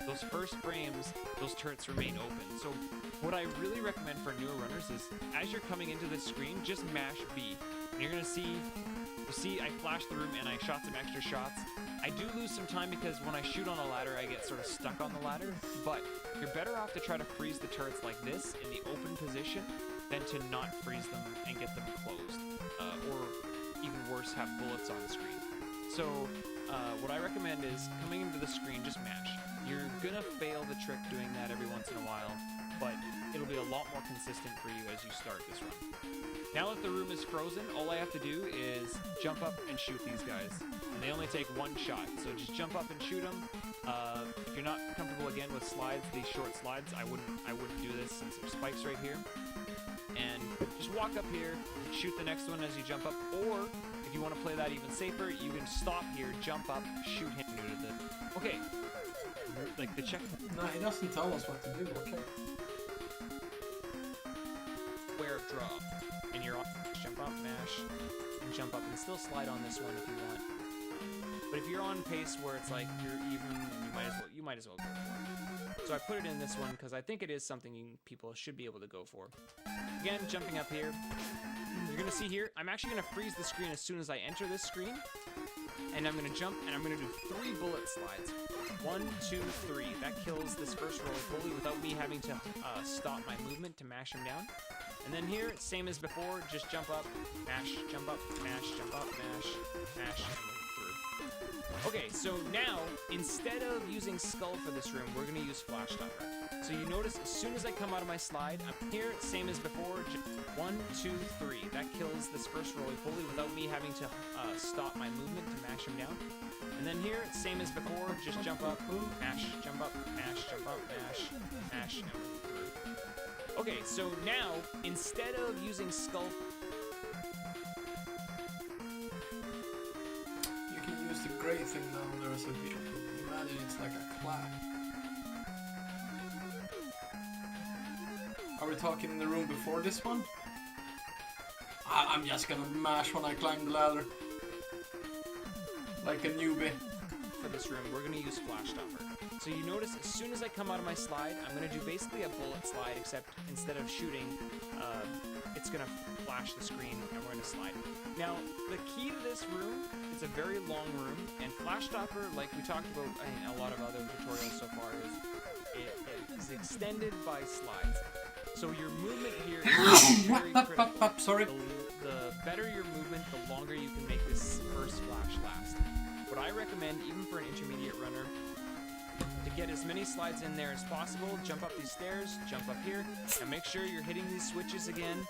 Those first frames, those turrets remain open. So what I really recommend for newer runners is, as you're coming into this screen, just mash B. And you're gonna see, I flashed the room and I shot some extra shots. I do lose some time because when I shoot on a ladder, I get sort of stuck on the ladder, but you're better off to try to freeze the turrets like this in the open position than to not freeze them and get them closed. Or even worse, have bullets on the screen. So what I recommend is coming into the screen, just mash. You're gonna fail the trick doing that every once in a while, but it'll be a lot more consistent for you as you start this run. Now that the room is frozen, all I have to do is jump up and shoot these guys. And they only take 1 shot, so just jump up and shoot them. If you're not comfortable again with slides, these short slides, I wouldn't do this since there's spikes right here. And just walk up here, shoot the next one as you jump up, or if you want to play that even safer, you can stop here, jump up, shoot him. Okay. Like the checkpoint. No, he doesn't tell us what to do, okay. Where of drop. And you're off, jump up, mash, and jump up, and still slide on this one if you want. But if you're on pace where it's like you're even, you might as well go for it. So I put it in this one because I think it is something people should be able to go for. Again, jumping up here, you're gonna see here, I'm actually gonna freeze the screen as soon as I enter this screen. And I'm gonna jump, and I'm gonna do 3 bullet slides. 1, 2, 3. That kills this first roll fully without me having to stop my movement to mash him down. And then here, same as before, just jump up, mash, jump up, mash, jump up, mash, mash, and move through. Okay, so now, instead of using Skull for this room, we're gonna use Flash Stopper. So you notice, as soon as I come out of my slide, I'm here, same as before, just 1, 2, 3. That kills this first roll fully without me having to stop my movement to mash him down. And then here, same as before, just jump up, mash, jump up, mash, jump up, mash, mash, and move through. Okay, so now, instead of using Skull... You can use the gray thing down there as a vehicle. Imagine it's like a clap. Are we talking in the room before this one? I'm just gonna mash when I climb the ladder. Like a newbie. For this room, we're gonna use Flash Stopper. So you notice as soon as I come out of my slide, I'm gonna do basically a bullet slide, except instead of shooting, it's gonna flash the screen and we're gonna slide. Now, the key to this room, it's a very long room, and Flash Stopper, like we talked about in a lot of other tutorials so far, is it is extended by slides. So your movement here is very critical. Sorry. The better your movement, the longer you can make this first flash last. What I recommend, even for an intermediate runner, to get as many slides in there as possible, jump up these stairs, jump up here, and make sure you're hitting these switches again.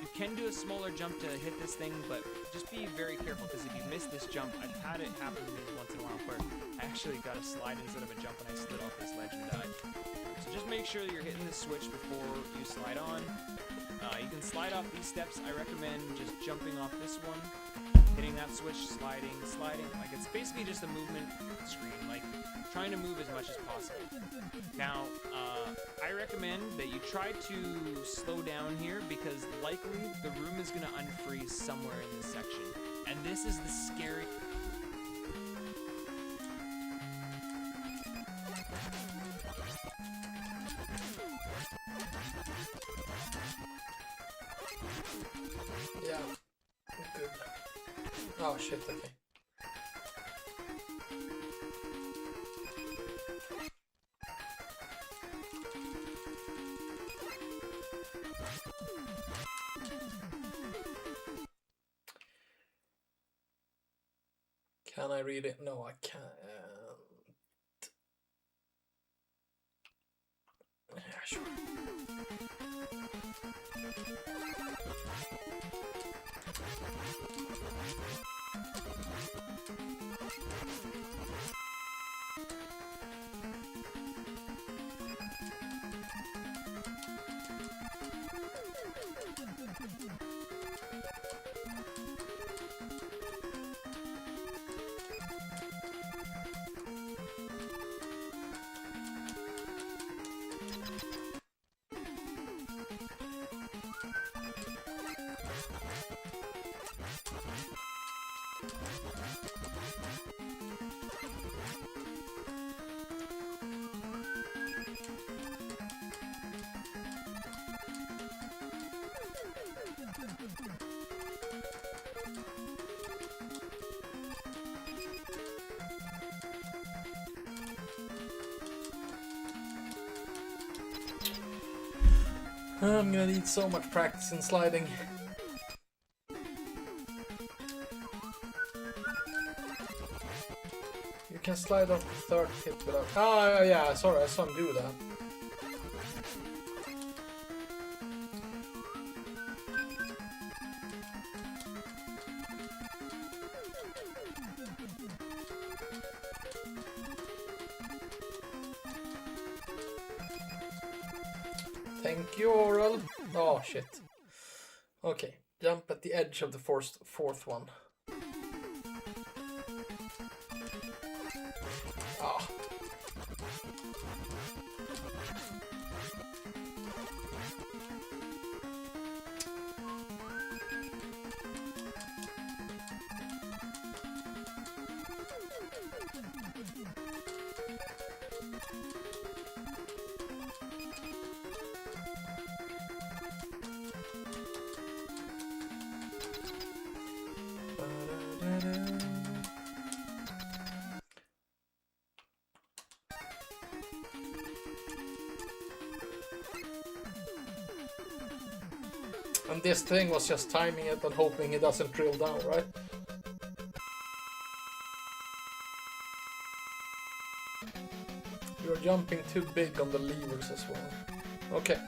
You can do a smaller jump to hit this thing, but just be very careful, because if you miss this jump, I've had it happen to me once in a while where I actually got a slide instead of a jump and I slid off this ledge and died. So just make sure that you're hitting this switch before you slide on. You can slide off these steps. I recommend just jumping off this one, hitting that switch, sliding. Like, it's basically just a movement screen, like trying to move as much as possible. Now, I recommend that you try to slow down here, because likely the room is going to unfreeze somewhere in this section. And this is the scary... Yeah. Good. Oh shit, okay. Can I read it? No, I can't. Yeah, sure. I'm gonna need so much practice in sliding. You can slide off the third hit without... Ah, yeah, sorry, I saw him do that. Thank you, Oral. Oh, shit. Okay, jump at the edge of the fourth one. Ah. And this thing was just timing it and hoping it doesn't drill down, right? You're jumping too big on the levers as well. Okay.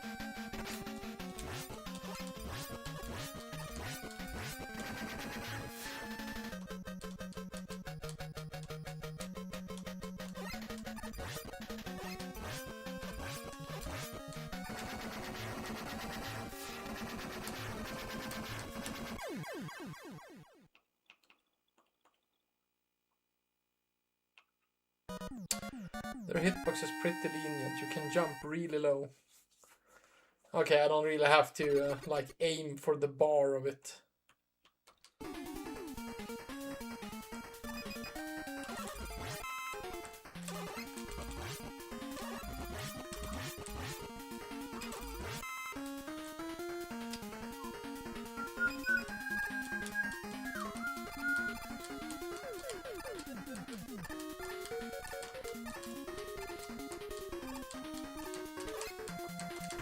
Their hitbox is pretty lenient. You can jump really low. Okay, I don't really have to like aim for the bar of it.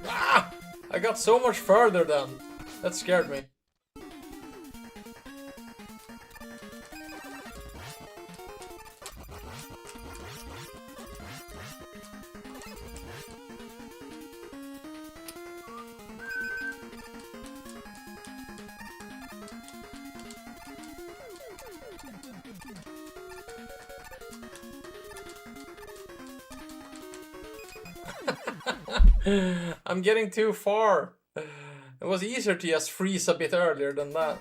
Ah! I got so much further then. That scared me. I'm getting too far. It was easier to just freeze a bit earlier than that.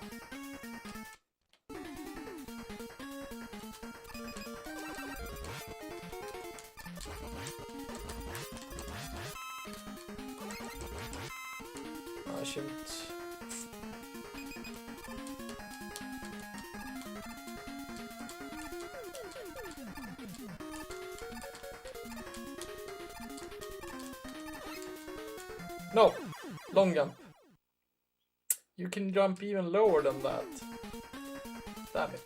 I shouldn't. No, long jump. You can jump even lower than that. Damn it.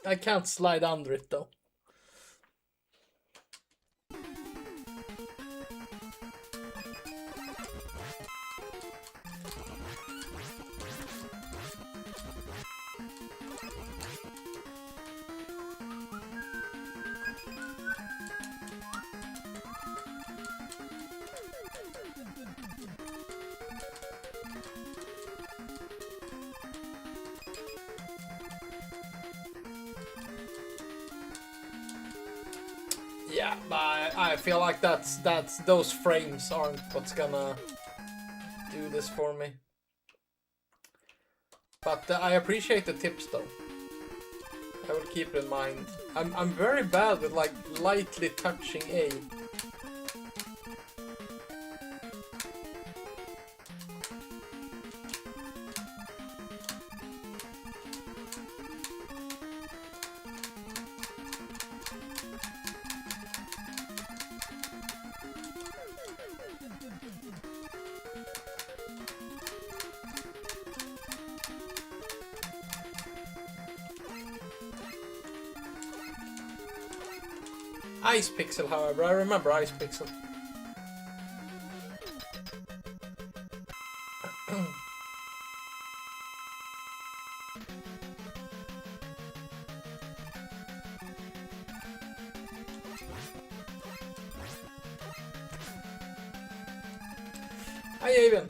I can't slide under it though. Yeah, but I feel like that's those frames aren't what's gonna do this for me. But I appreciate the tips though. I will keep it in mind. I'm very bad with like lightly touching A. Ice Pixel, however, I remember Ice Pixel. Hi, Aven.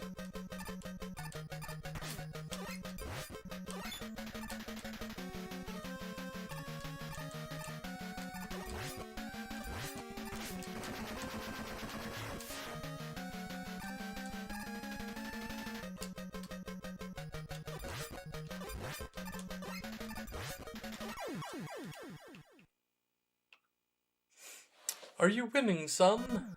Are you winning, son?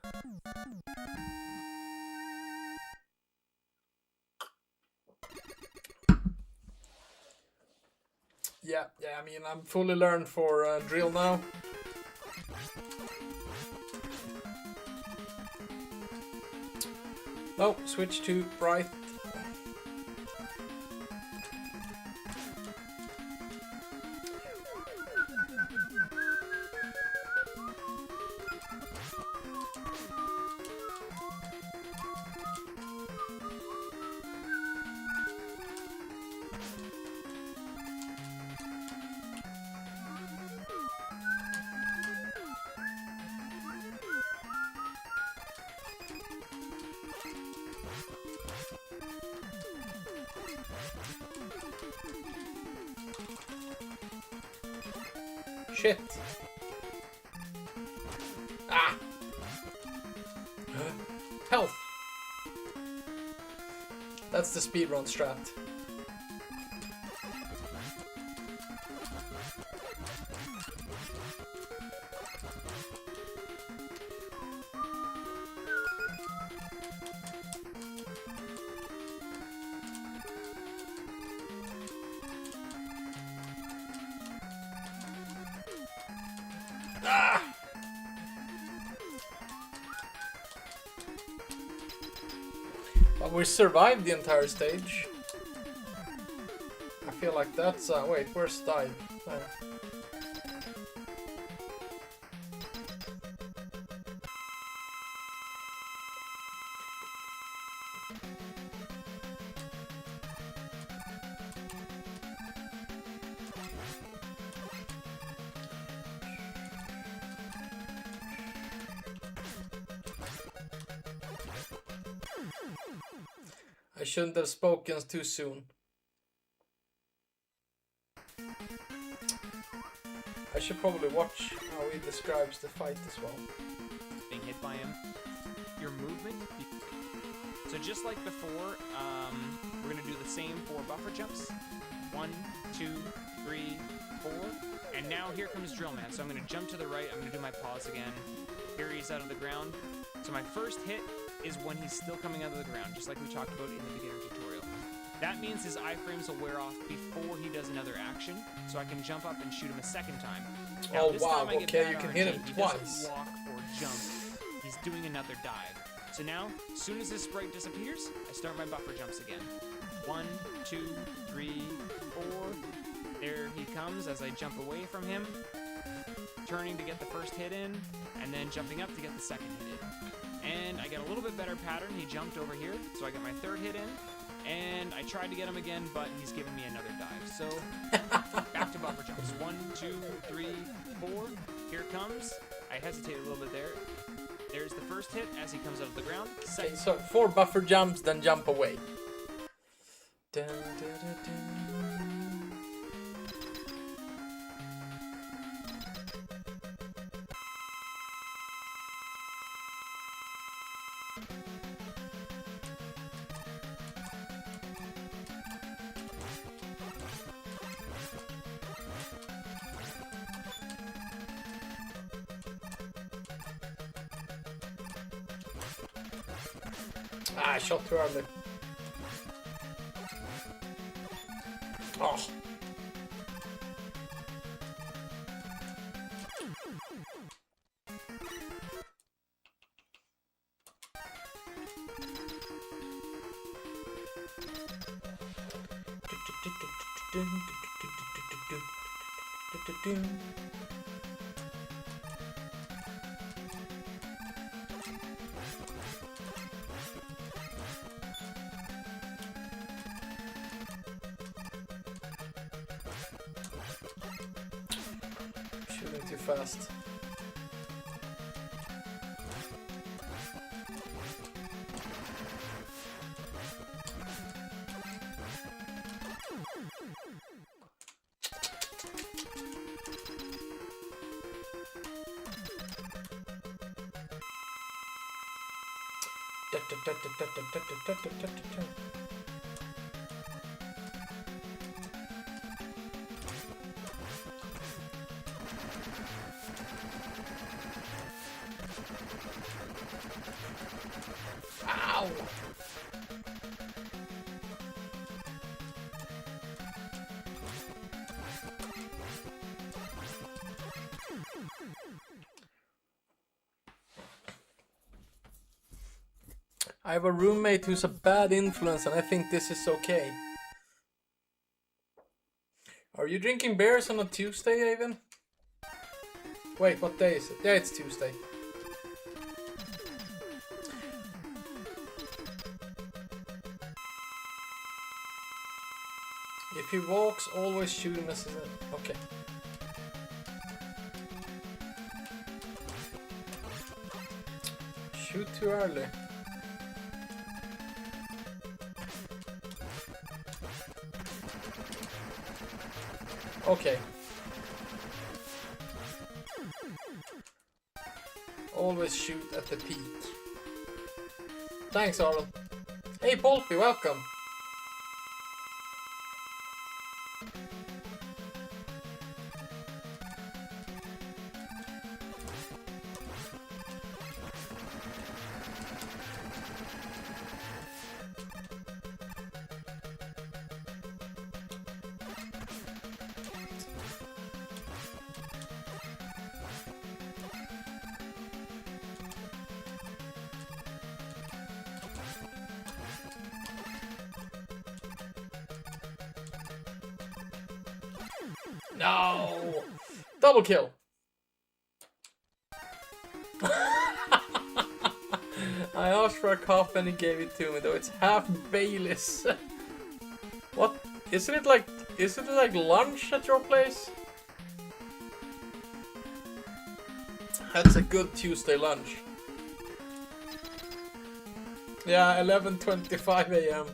Yeah, I mean, I'm fully learned for drill now. Oh, switch to bright. Shit. Ah. Health. That's the speedrun strat. But we survived the entire stage. I feel like that's wait, where's dive? I shouldn't have spoken too soon. I should probably watch how he describes the fight as well. Being hit by him. Your movement. So just like before, we're gonna do the same 4 buffer jumps. 1, 2, 3, 4. And now here comes Drill Man. So I'm gonna jump to the right. I'm gonna do my pause again. Here he's out of the ground. So my first hit is when he's still coming out of the ground, just like we talked about in the beginner tutorial. That means his iframes will wear off before he does another action, so I can jump up and shoot him a second time. Now, oh this wow, time I get okay, bad you can RNG. hit him He twice. doesn't walk or jump, he's doing another dive. So now, as soon as his sprite disappears, I start my buffer jumps again. 1, 2, 3, 4. There he comes as I jump away from him, turning to get the first hit in, and then jumping up to get the second hit in. And I get a little bit better pattern. He jumped over here, so I get my third hit in. And I tried to get him again, but he's giving me another dive. So, back to buffer jumps. 1, 2, 3, 4. Here it comes. I hesitate a little bit there. There's the first hit as he comes out of the ground. Okay, so 4 buffer jumps, then jump away. Dun, dun, dun, dun. Ah, I shot too early. Oh. Shooting too fast. Ow! I have a roommate who's a bad influence and I think this is okay. Are you drinking beers on a Tuesday, Avon? Wait, what day is it? Yeah, it's Tuesday. If he walks, always shoot him as a... Okay. Shoot too early. Okay. Always shoot at the peak. Thanks, Arlen. Hey, Polpy, welcome. No! Double kill! I asked for a cup and he gave it to me, though it's half Baileys. What? Isn't it like lunch at your place? That's a good Tuesday lunch. Yeah, 11:25 a.m.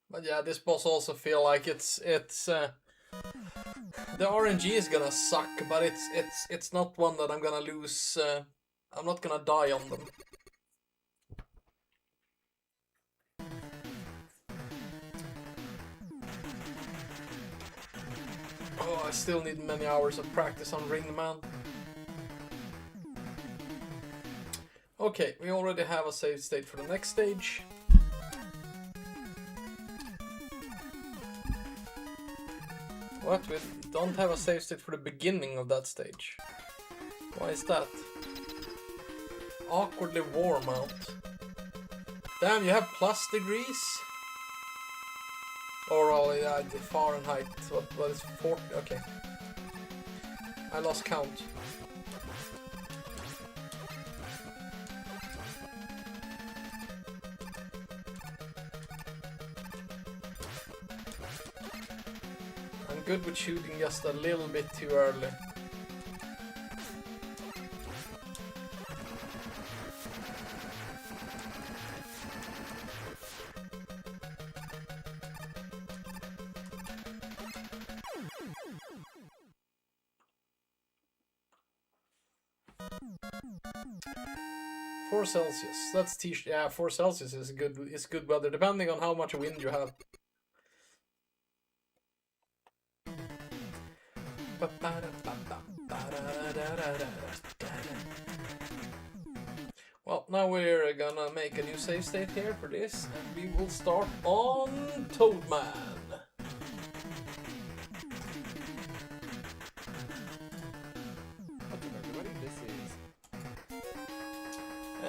But yeah, this boss also feel like it's the RNG is gonna suck, but it's not one that I'm gonna lose. I'm not gonna die on them. Oh, I still need many hours of practice on Ringman. Okay, we already have a save state for the next stage. What? We don't have a save state for the beginning of that stage. Why is that? Awkwardly warm out. Damn, you have plus degrees? Or oh yeah, the Fahrenheit. What is 40? Okay. I lost count. I'm good with shooting just a little bit too early. Celsius. That's yeah, 4 Celsius is good. It's good weather, depending on how much wind you have. Well, now we're gonna make a new save state here for this, and we will start on Toadman.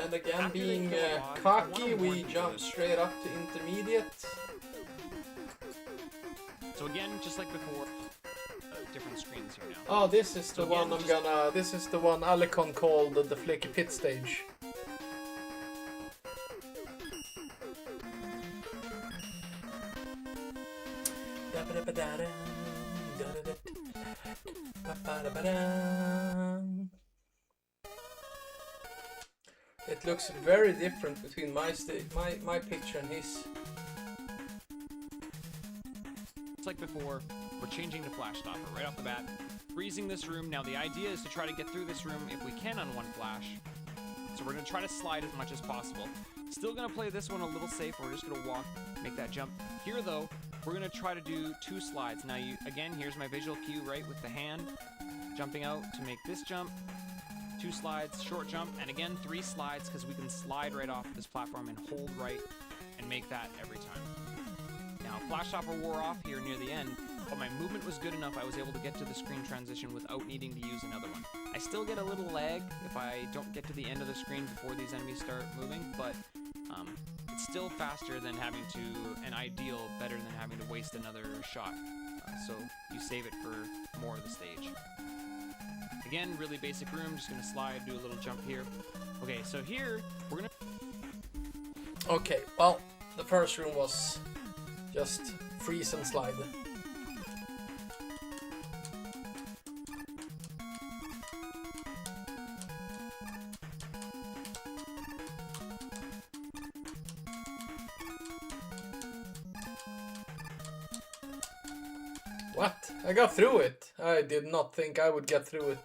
And again, being cocky, we jump straight up to intermediate. So again, just like before, different screens here now. Oh, this is the one I'm gonna. This is the one Alicon called the Flaky Pit stage. It looks very different between my picture and his. It's like before, we're changing to Flash Stopper right off the bat. Freezing this room. Now the idea is to try to get through this room if we can on one flash. So we're going to try to slide as much as possible. Still going to play this one a little safe. We're just going to walk, make that jump. Here though, we're going to try to do 2 slides. Now again, here's my visual cue right with the hand. Jumping out to make this jump. 2 slides, short jump, and again 3 slides because we can slide right off this platform and hold right and make that every time. Now Flash Stopper wore off here near the end, but my movement was good enough I was able to get to the screen transition without needing to use another one. I still get a little lag if I don't get to the end of the screen before these enemies start moving, but it's still faster than having to, and ideal, better than having to waste another shot. So you save it for more of the stage. Again, really basic room, just gonna slide, do a little jump here. Okay, so here, we're gonna... Okay, well, the first room was just freeze and slide. What? I got through it. I did not think I would get through it.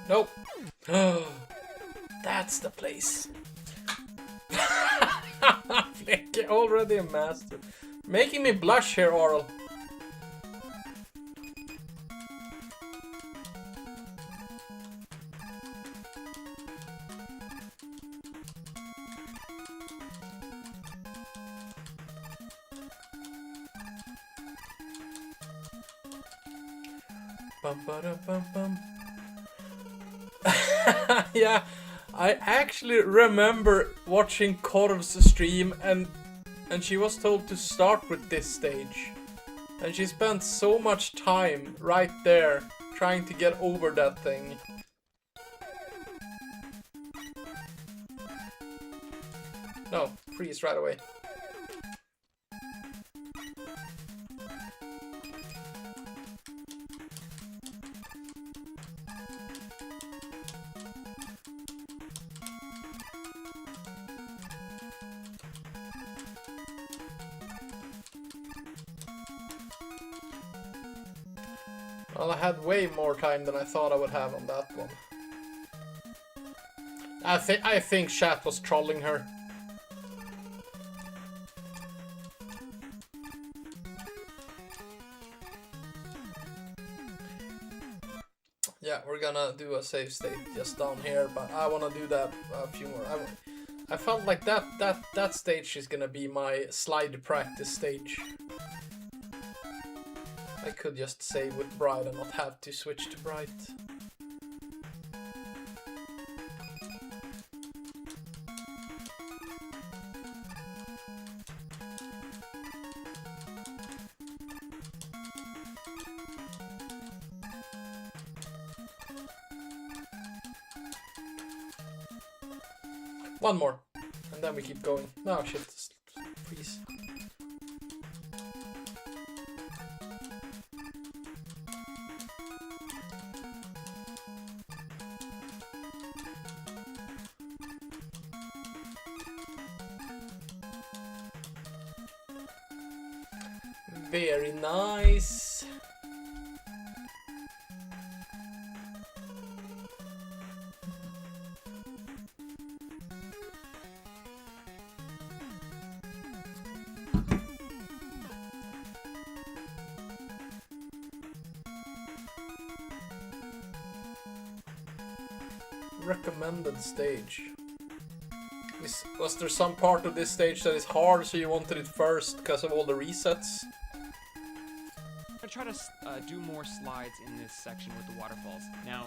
Nope. That's the place. Already a master. Making me blush here, Oral. Bum, ba-dum, bum, bum. Yeah, I actually remember watching Korv's stream and she was told to start with this stage. And she spent so much time right there trying to get over that thing. No, freeze right away. Well, I had way more time than I thought I would have on that one. I think chat was trolling her. Yeah, we're gonna do a save state just down here, but I wanna do that a few more. I felt like that stage is gonna be my slide practice stage. I could just save with Bride and not have to switch to Bright. One more, and then we keep going. No, shit, please. Very nice. Recommended stage. Was there some part of this stage that is hard, so you wanted it first because of all the resets? I'm gonna try to do more slides in this section with the waterfalls. Now,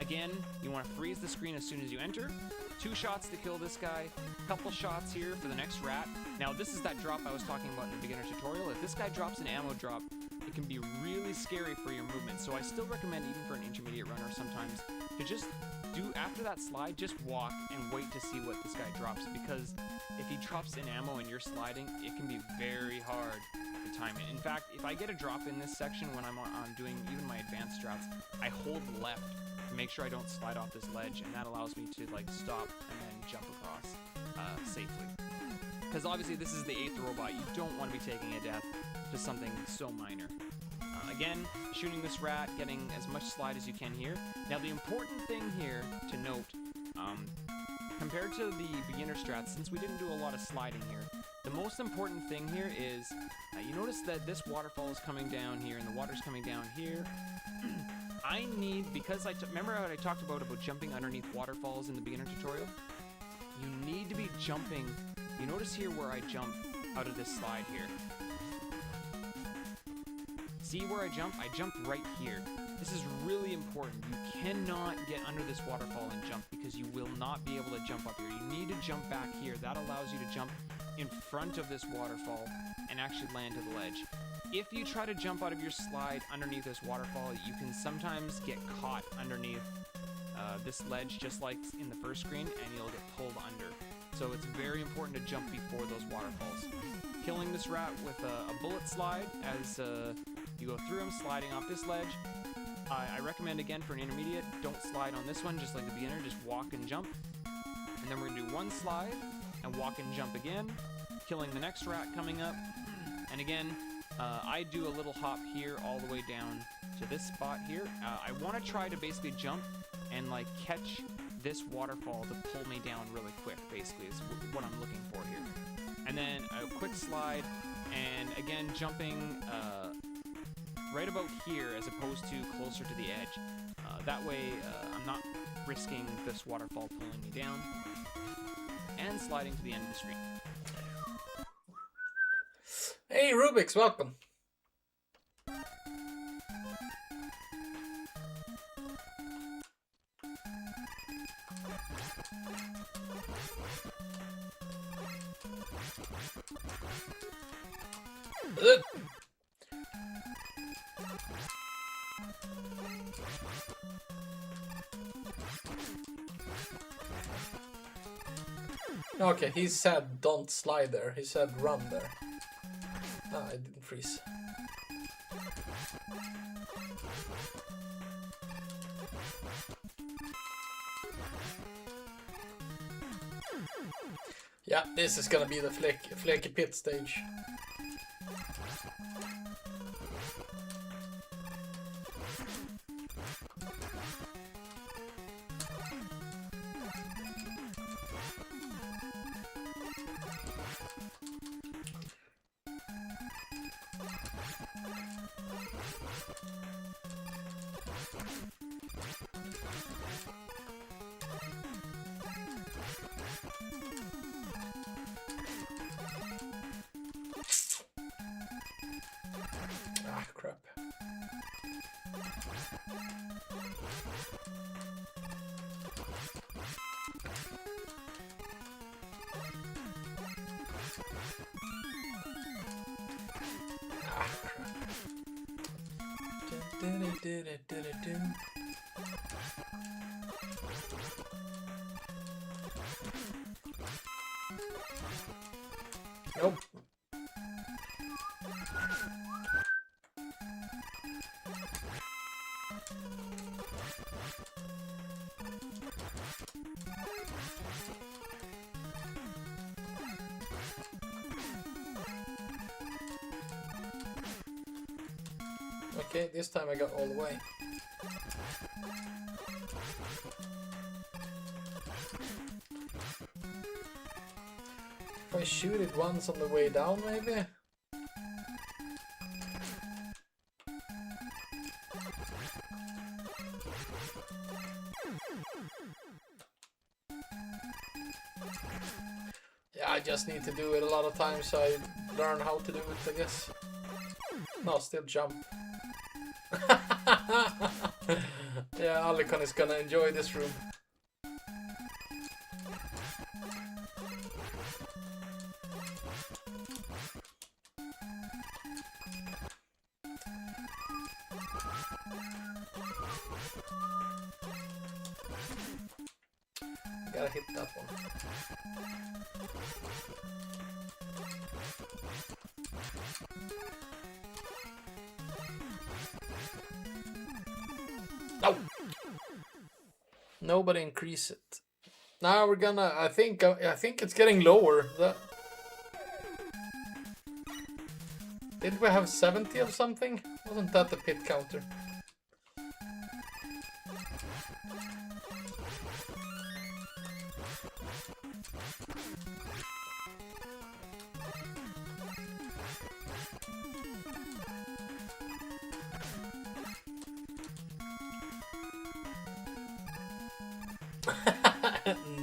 again, you want to freeze the screen as soon as you enter. 2 shots to kill this guy, couple shots here for the next rat. Now, this is that drop I was talking about in the beginner tutorial. If this guy drops an ammo drop, it can be really scary for your movement. So I still recommend, even for an intermediate runner sometimes, to just do, after that slide, just walk and wait to see what this guy drops. Because if he drops an ammo and you're sliding, it can be very hard to time it. In fact, if I get a drop in this section when I'm doing even my advanced strats, I hold left to make sure I don't slide off this ledge, and that allows me to like stop and then jump across safely. Because obviously this is the 8th robot, you don't want to be taking a death to something so minor. Again, shooting this rat, getting as much slide as you can here. Now the important thing here to note, compared to the beginner strats, since we didn't do a lot of sliding here, the most important thing here is, you notice that this waterfall is coming down here and the water's coming down here. I need, because remember what I talked about jumping underneath waterfalls in the beginner tutorial? You need to be jumping. You notice here where I jump out of this slide here. See where I jump? I jump right here. This is really important. You cannot get under this waterfall and jump because you will not be able to jump up here. You need to jump back here. That allows you to jump in front of this waterfall and actually land to the ledge. If you try to jump out of your slide underneath this waterfall, you can sometimes get caught underneath this ledge, just like in the first screen, and you'll get pulled under. So it's very important to jump before those waterfalls. Killing this rat with a bullet slide as you go through him, sliding off this ledge. I recommend, again, for an intermediate, don't slide on this one, just like the beginner, just walk and jump. And then we're gonna do one slide, and walk and jump again, killing the next rat coming up. And again, I do a little hop here all the way down to this spot here. I wanna try to basically jump and like catch this waterfall to pull me down really quick, basically, is what I'm looking for here. And then a quick slide, and again, jumping right about here as opposed to closer to the edge. That way, I'm not risking this waterfall pulling me down. And sliding to the end of the screen. Hey, Rubik's, welcome. Ugh. Okay, he said don't slide there. He said run there. Ah, I didn't freeze. Yeah, this is gonna be the flaky pit stage. Ah, crap. Ah, crap. Nope. Okay, this time I got all the way. If I shoot it once on the way down, maybe? Yeah, I just need to do it a lot of times so I learn how to do it, I guess. No, still jump. Yeah, Alicon is gonna enjoy this room. Gotta hit that one. No! Nobody increase it. Now we're gonna. I think it's getting lower. Did we have 70 of something? Wasn't that the pit counter?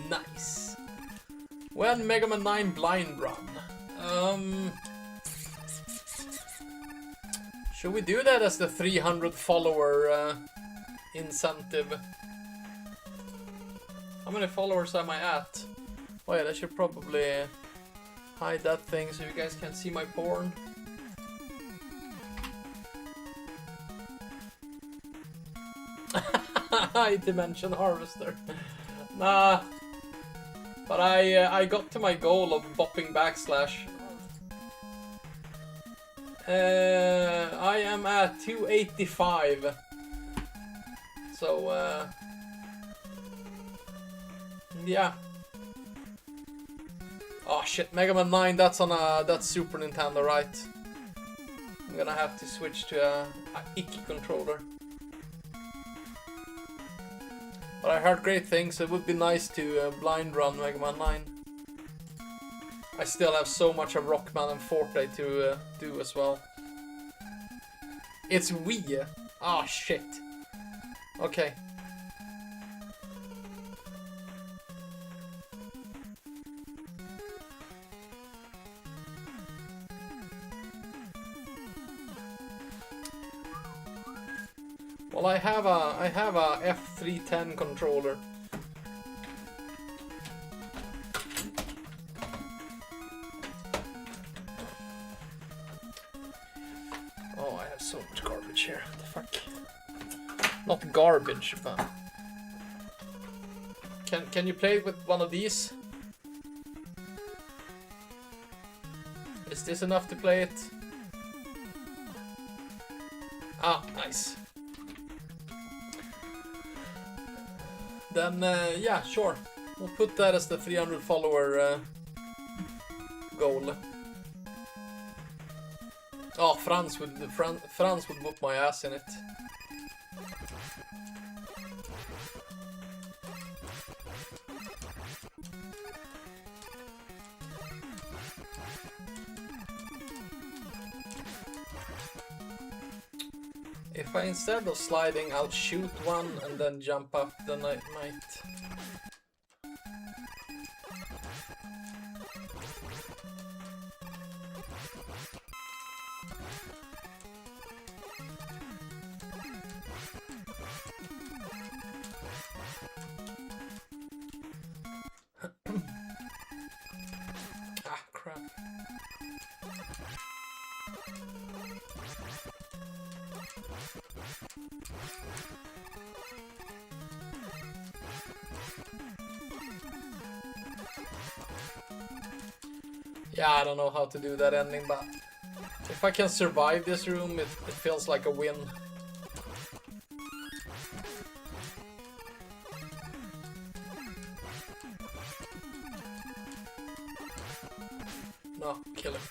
Nice. When Megaman 9 blind run. Should we do that as the 300 follower incentive? How many followers am I at? Oh yeah, I should probably hide that thing so you guys can't see my porn. High dimension harvester. Nah. But I got to my goal of bopping backslash. I am at 285. So yeah. Oh shit, Megaman 9, that's Super Nintendo, right? I'm gonna have to switch to a Ikki controller. But I heard great things. It would be nice to blind run Megaman 9. I still have so much of Rockman and Forte to do as well. It's Wii. Ah, shit. Okay. Well, I have a F310 controller. Oh, I have so much garbage here. What the fuck? Not garbage, but can you play with one of these? Is this enough to play it? Ah, nice. Then, yeah, sure. We'll put that as the 300 follower goal. Oh, Franz would whoop my ass in it. If I instead of sliding, I'll shoot one and then jump up, then I might. Ah, crap. Yeah, I don't know how to do that ending, but if I can survive this room, it feels like a win. No, kill him.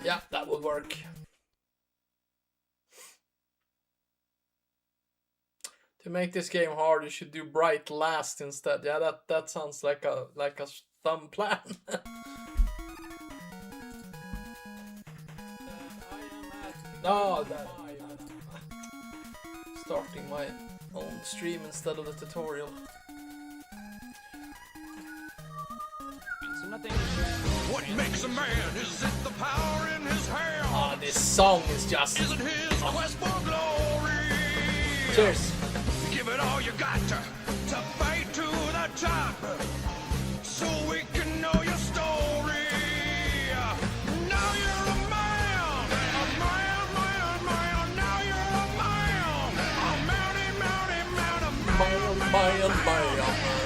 Yeah, that would work. To make this game hard, you should do Bright last instead. Yeah, that sounds like a thumb plan. No, starting my own stream instead of the tutorial. So nothing. What makes a man? Is it the power in his hand? Ah, this song is just. Is it his quest for glory? Cheers. Give it all you got to fight to the top, so we can know your story. Now you're a man, a man, man, man. Now you're a man, a mounty, mounty, mounty, man, man.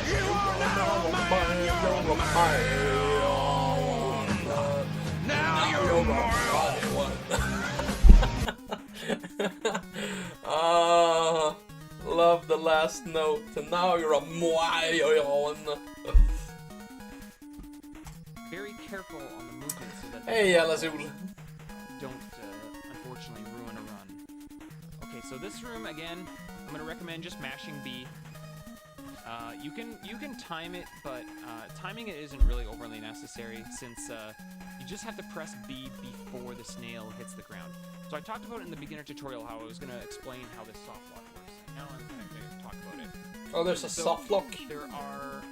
You are now a man, you're a man. Now you're a man. Love the last note, and now you're a moyon. Very careful on the movement so that Hey, Alazul. don't unfortunately ruin a run. Okay, so this room again, I'm gonna recommend just mashing B. You can time it, but timing it isn't really overly necessary since you just have to press B before the snail hits the ground. So I talked about it in the beginner tutorial how I was gonna explain how this soft lock works. And now I'm gonna talk about it. Oh, there's a soft lock.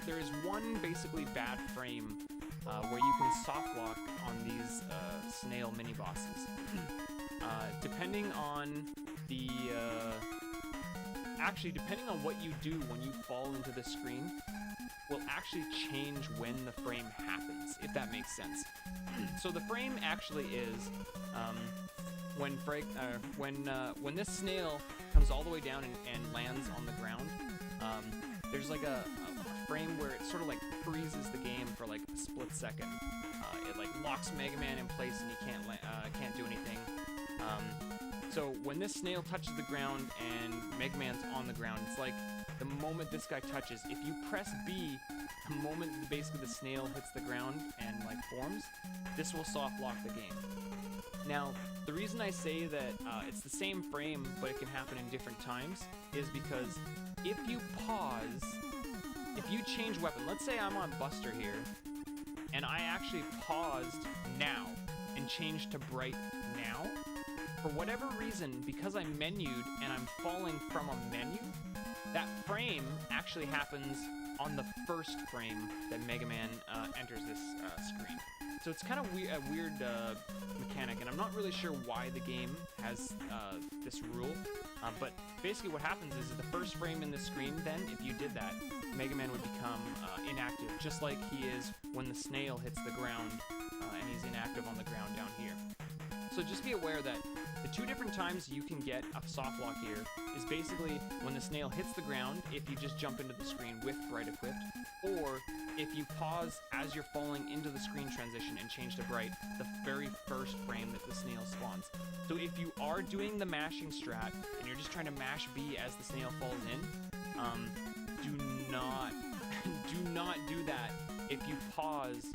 There is one basically bad frame where you can soft lock on these snail mini bosses. Depending on the depending on what you do when you fall into the screen will actually change when the frame happens, if that makes sense. So the frame actually is when this snail comes all the way down and lands on the ground. There's like a frame where it sort of like freezes the game for like a split second. It like locks Mega Man in place and he can't do anything. So when this snail touches the ground and Mega Man's on the ground, it's like the moment this guy touches, if you press B, the moment basically the snail hits the ground and like forms, this will soft lock the game. Now, the reason I say that it's the same frame, but it can happen in different times, is because if you pause, if you change weapon, let's say I'm on Buster here, and I actually paused now and changed to bright now, for whatever reason, because I menued and I'm falling from a menu, that frame actually happens on the first frame that Mega Man enters this screen. So it's kind of a weird mechanic, and I'm not really sure why the game has this rule. But basically what happens is the first frame in the screen, then, if you did that, Mega Man would become inactive, just like he is when the snail hits the ground, and he's inactive on the ground down here. So just be aware that the two different times you can get a soft lock here is basically when the snail hits the ground, if you just jump into the screen with bright equipped, or if you pause as you're falling into the screen transition and change to bright, the very first frame that the snail spawns. So if you are doing the mashing strat and you're just trying to mash B as the snail falls in, do not do that if you pause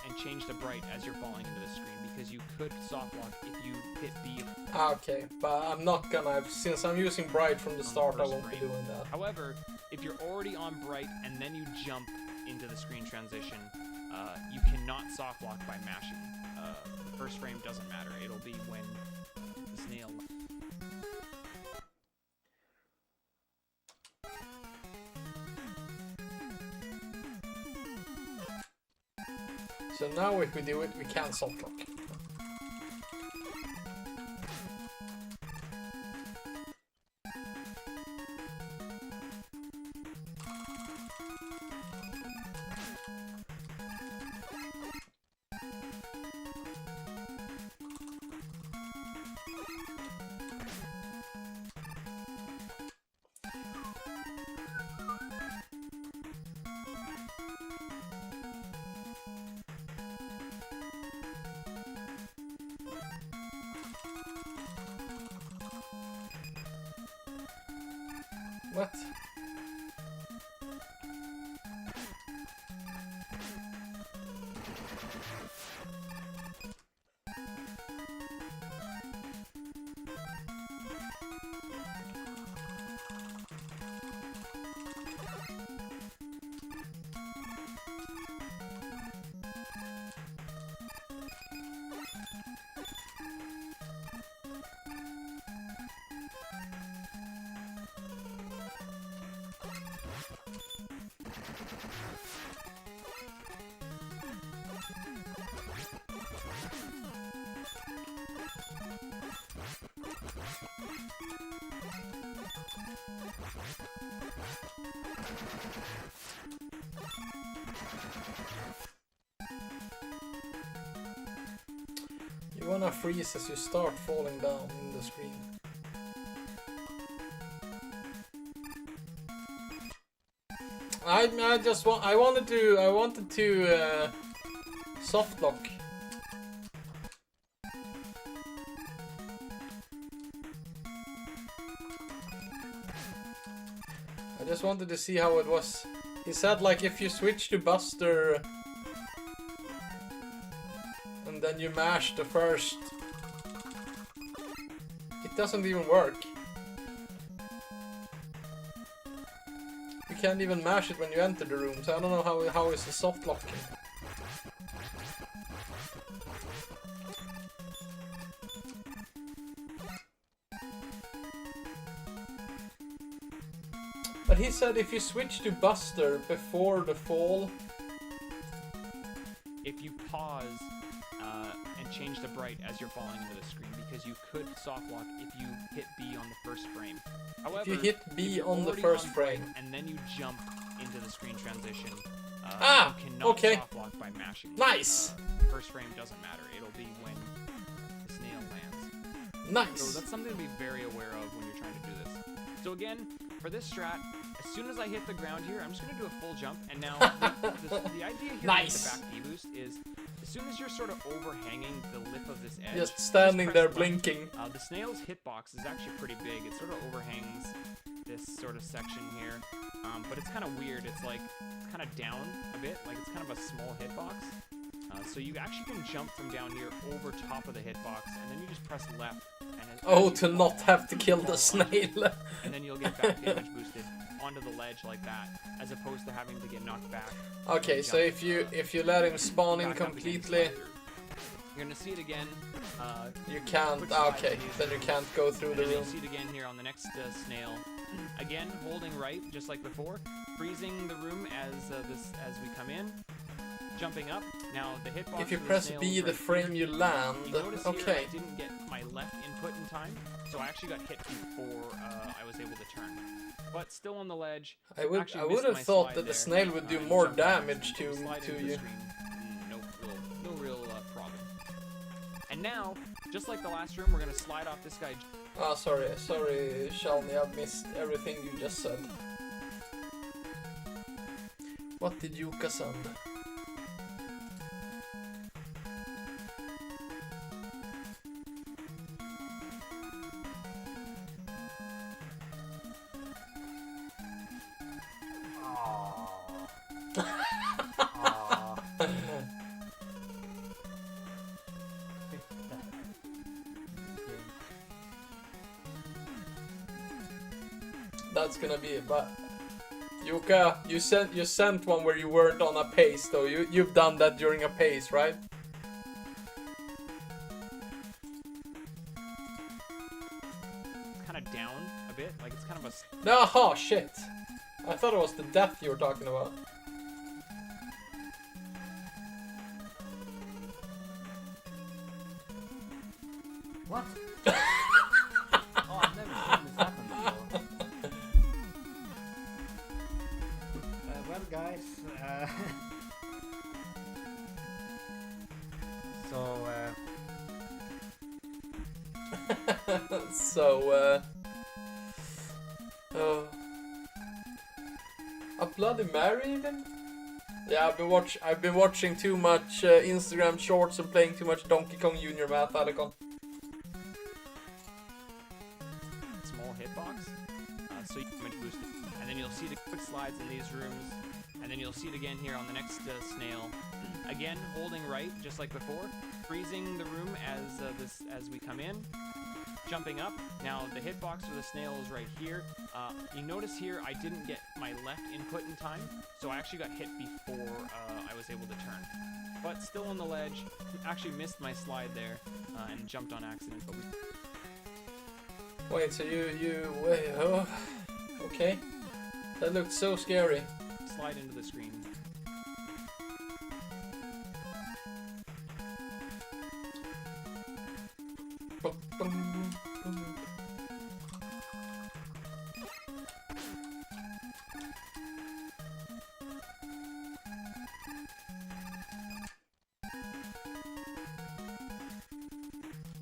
and change to bright as you're falling into the screen, because you could soft lock if you hit B. Okay, but I'm not gonna, since I'm using bright from the start, I won't be doing that. However, if you're already on bright and then you jump into the screen transition, you cannot soft lock by mashing. The first frame doesn't matter. It'll be when the snail... So now if we do it, we can soft lock. What? You wanna freeze as you start falling down in the screen. I wanted to soft lock. I just wanted to see how it was. He said like if you switch to Buster and then you mash the first, it doesn't even work. You can't even mash it when you enter the room, so I don't know how is the soft locking. But he said if you switch to Buster before the fall, if you pause and change to bright as you're falling into the screen, because you could soft lock if you hit B on the first frame. However, if you hit B on the first frame and then you jump into the screen transition, you cannot soft lock by mashing. Nice. First frame doesn't matter. It'll be when the snail lands. Nice. So that's something to be very aware of when you're trying to do this. So again, for for this strat, as soon as I hit the ground here, I'm just going to do a full jump. And now the idea here Nice. with the back D-boost is as soon as you're sort of overhanging the lip of this edge, Just standing press there left. blinking. The snail's hitbox is actually pretty big. It sort of overhangs this sort of section here, but it's kind of weird. It's like kind of down a bit, like it's kind of a small hitbox. So you actually can jump from down here over top of the hitbox, and then you just press left. And Oh, to not have to kill the snail. And then you'll get back damage boosted onto the ledge like that, as opposed to having to get knocked back. Okay, so if you let him spawn in Back up against completely, the ladder. You're gonna see it again. you can't. quick slide Okay, to use then you the can't go through And the then you'll room. see it again here on the next snail. Again, holding right, just like before. Freezing the room as we come in. Jumping up. Now the hitbox. If you for the press snail B, is the right frame here. you land. You notice here Okay. I didn't get my left input in time, so I actually got hit before I was able to turn. But still on the ledge. I would Actually have missed my thought slide that the there. snail would do And more jumped back, damage so slide to into the you. screen. No real problem. And now, just like the last room, we're gonna slide off this guy. Ah, sorry, Shalny, I've missed everything you just said. What did Yuka send? That's gonna be it, but Yuka, you sent one where you weren't on a pace though. You've done that during a pace, right? Kind of down a bit, like it's kind of a. No, oh, shit. I thought it was the death you were talking about. What? Oh, I've never seen this happen before. Well, guys, So, a Bloody Mary even? Yeah, I've been watching too much Instagram shorts and playing too much Donkey Kong Jr. Math, Alicon. Small hitbox, so you can damage boost it. And then you'll see the quick slides in these rooms, and then you'll see it again here on the next snail. Again, holding right, just like before. Freezing the room as we come in. Jumping up. Now the hitbox for the snail is right here. You notice here I didn't get my left input in time, so I actually got hit before I was able to turn. But still on the ledge. Actually missed my slide there and jumped on accident. But Wait, so wait, oh, okay. That looked so scary. slide into the screen.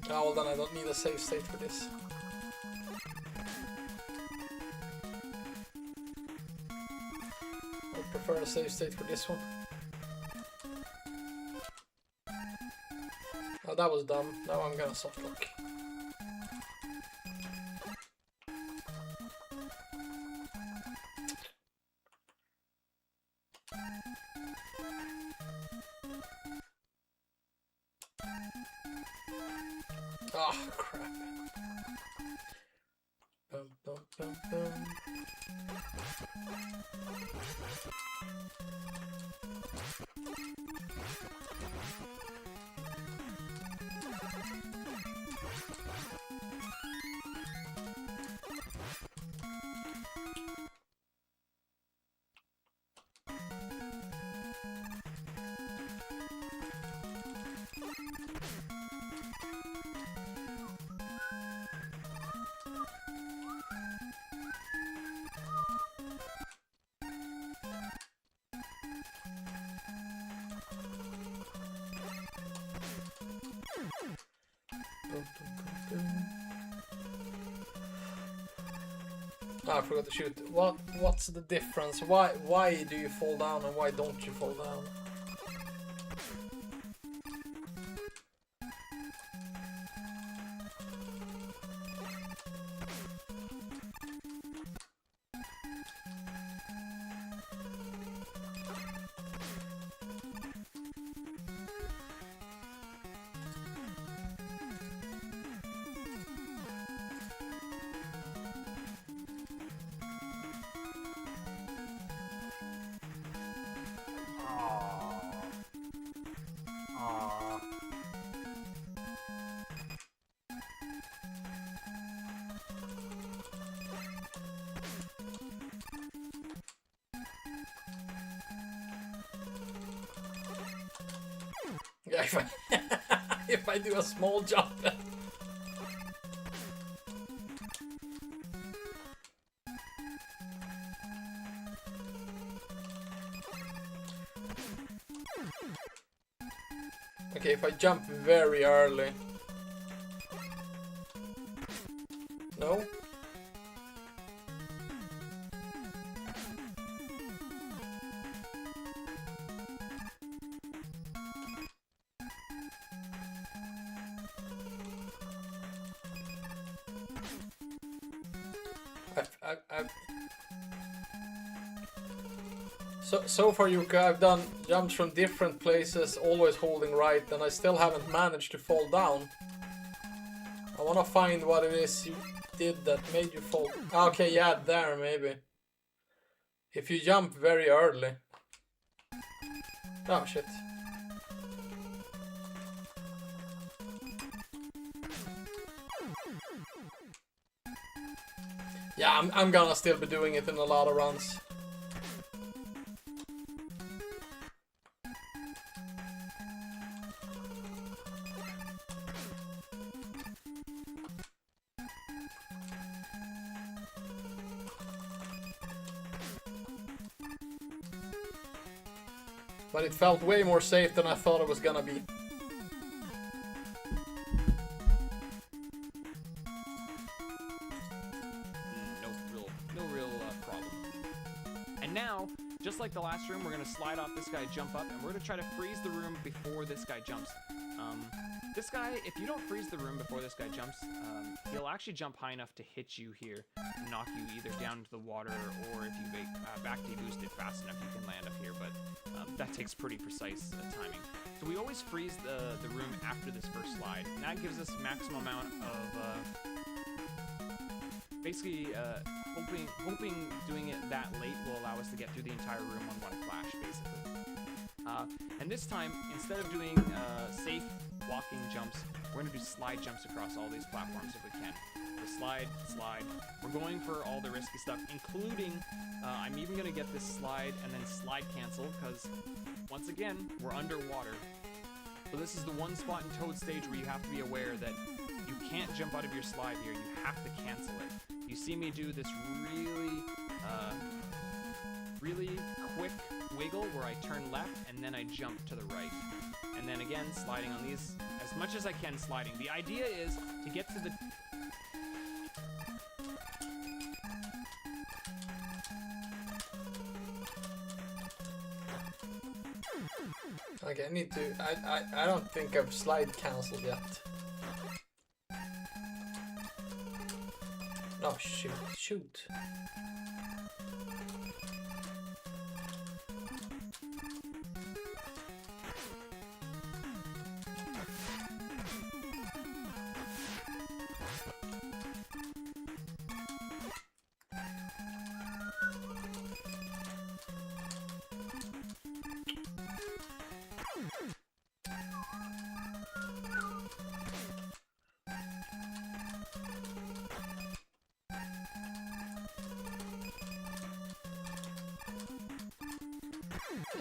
Oh, hold on, I don't need a save state for this. I prefer a save state for this one. Oh, that was dumb. Now I'm gonna soft lock. Oh, crap. Bum, bum, bum, bum. Ah, I forgot to shoot. What's the difference? Why do you fall down and why don't you fall down? Aww. Yeah, if I, if I do a small jump. Okay, if I jump very early. No? I've so far, Yuka, I've done jumps from different places, always holding right, and I still haven't managed to fall down. I wanna find what it is you did that made you fall. Okay, yeah, there maybe. If you jump very early. Oh shit. Yeah, I'm gonna still be doing it in a lot of runs. But it felt way more safe than I thought it was gonna be. No real problem. And now, just like the last room, we're gonna slide off this guy, jump up, and we're gonna try to freeze the room before this guy jumps. This guy, if you don't freeze the room before this guy jumps, he'll actually jump high enough to hit you here and knock you either down into the water, or if you back deboost it fast enough, you can land up here, but that takes pretty precise timing. So we always freeze the room after this first slide, and that gives us maximum amount of, basically, hoping doing it that late will allow us to get through the entire room on one flash, basically. And this time, instead of doing safe walking jumps, we're going to do slide jumps across all these platforms if we can. So slide, slide. We're going for all the risky stuff, including, I'm even going to get this slide and then slide cancel, because, once again, we're underwater. So this is the one spot in Toad stage where you have to be aware that you can't jump out of your slide here, you have to cancel it. You see me do this really quick wiggle where I turn left and then I jump to the right. And then again, sliding on these as much as I can, sliding. The idea is to get to the... Okay, I need to... I don't think I've slide cancelled yet. No, shoot.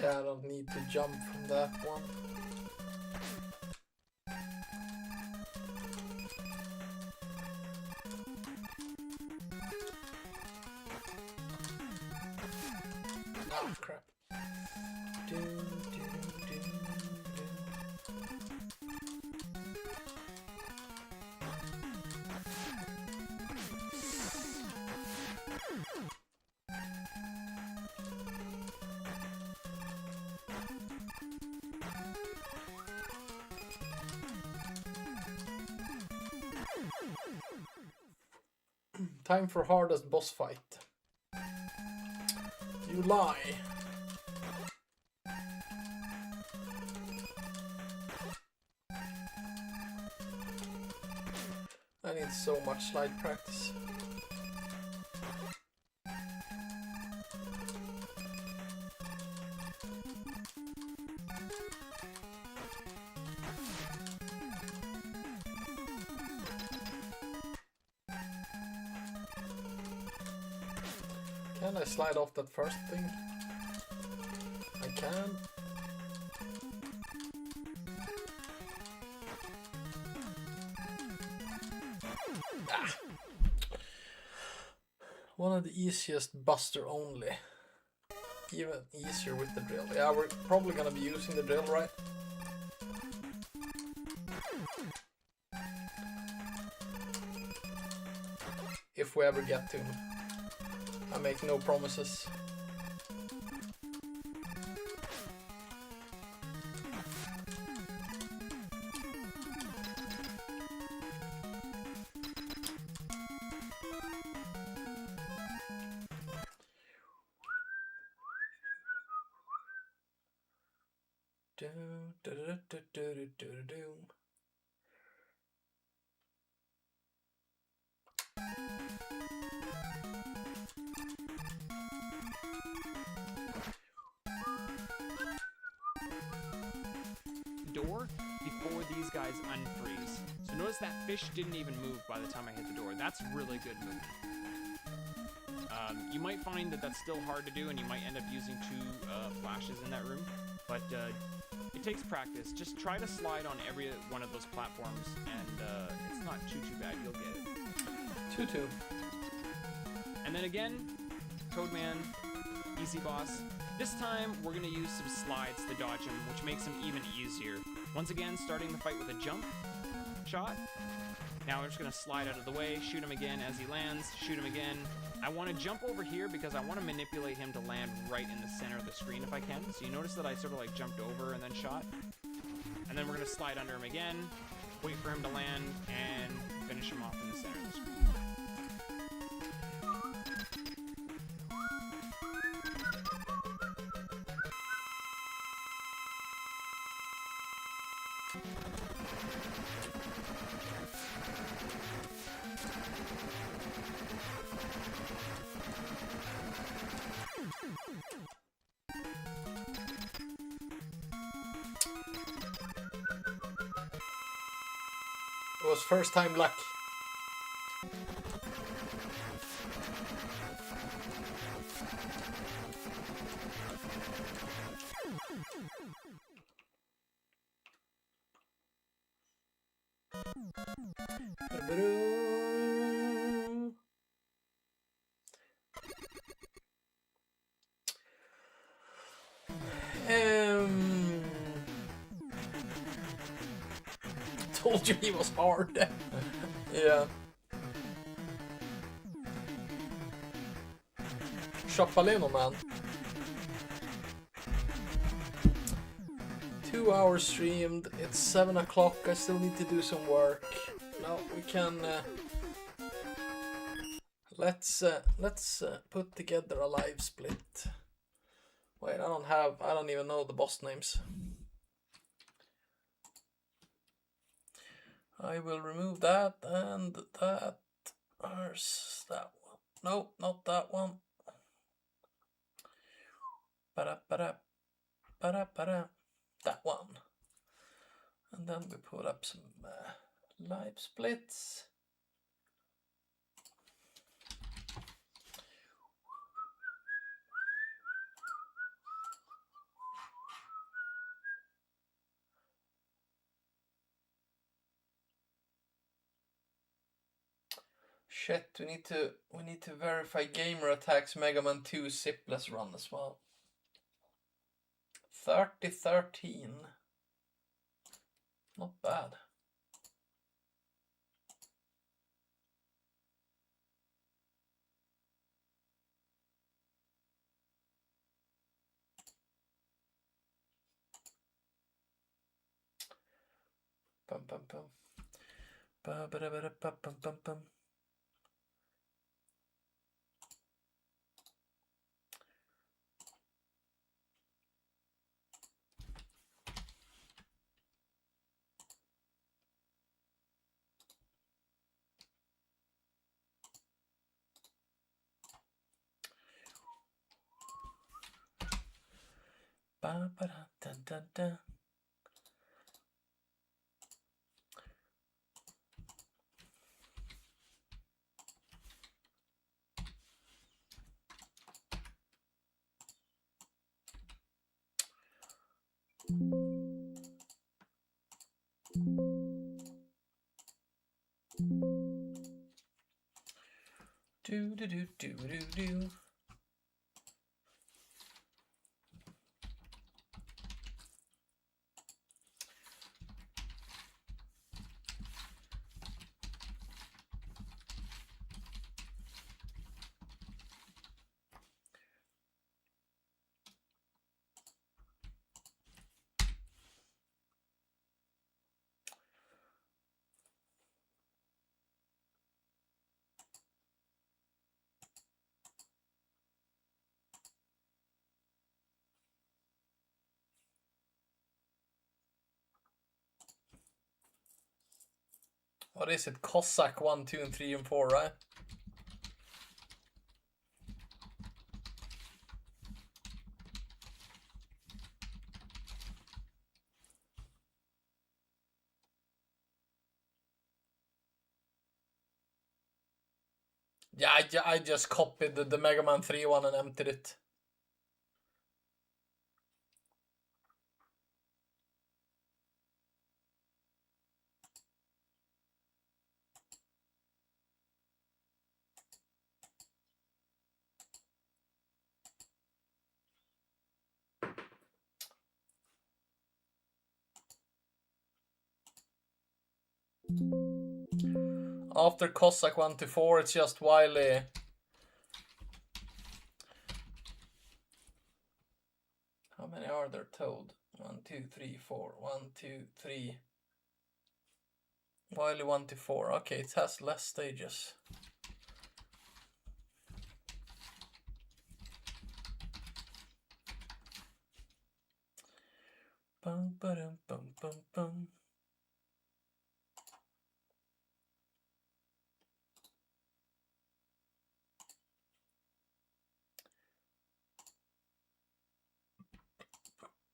Yeah, I don't need to jump from that one. Oh, crap. Time for hardest boss fight. You lie. I need so much slide practice. Can I slide off that first thing? I can. Ah. One of the easiest buster only. Even easier with the drill. Yeah, we're probably gonna be using the drill, right? If we ever get to him. I make no promises. Door before these guys unfreeze. So notice that fish didn't even move by the time I hit the door. That's really good movement. You might find that that's still hard to do, and you might end up using two flashes in that room, but it takes practice. Just try to slide on every one of those platforms, and it's not too bad. You'll get it. 2-2. And then again, Toadman, easy boss. This time, we're going to use some slides to dodge him, which makes him even easier. Once again, starting the fight with a jump shot. Now we're just going to slide out of the way, shoot him again as he lands, shoot him again. I want to jump over here because I want to manipulate him to land right in the center of the screen if I can. So you notice that I sort of like jumped over and then shot. And then we're going to slide under him again, wait for him to land, and finish him off in the center of the screen. It was first time luck. Told you he was hard. Yeah. Chapaleno, man. 2 hours streamed. It's 7 o'clock. I still need to do some work. No, we can. Let's put together a live split. Wait, I don't even know the boss names. I will remove that and that. Where's that one? No, not that one. That one. And then we put up some live splits. Shit, we need to verify Gamer Attacks Megaman 2 zipless run as well. 3013. Not bad. Pum pum pum. Ba ba da ba da pum pum pum pum. Ba, ba, da, da, da, da. Do do do do do do. What is it? Cossack 1, 2, and 3, and 4, right? Yeah, I just copied the Megaman 3 one and emptied it. After Cossack 1 to 4, it's just Wily. How many are there told? 1, 2, 3, 4. 1, 2, 3. Wily 1 to 4. Okay, it has less stages. Bum, ba-dum, bum, bum, bum.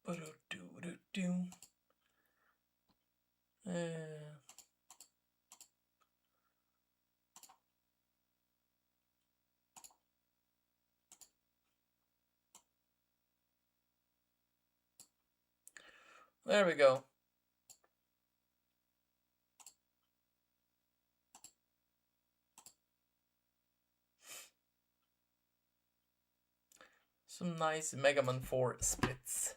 Ba-do-do-do-do. There we go. Some nice Megaman 4 splits.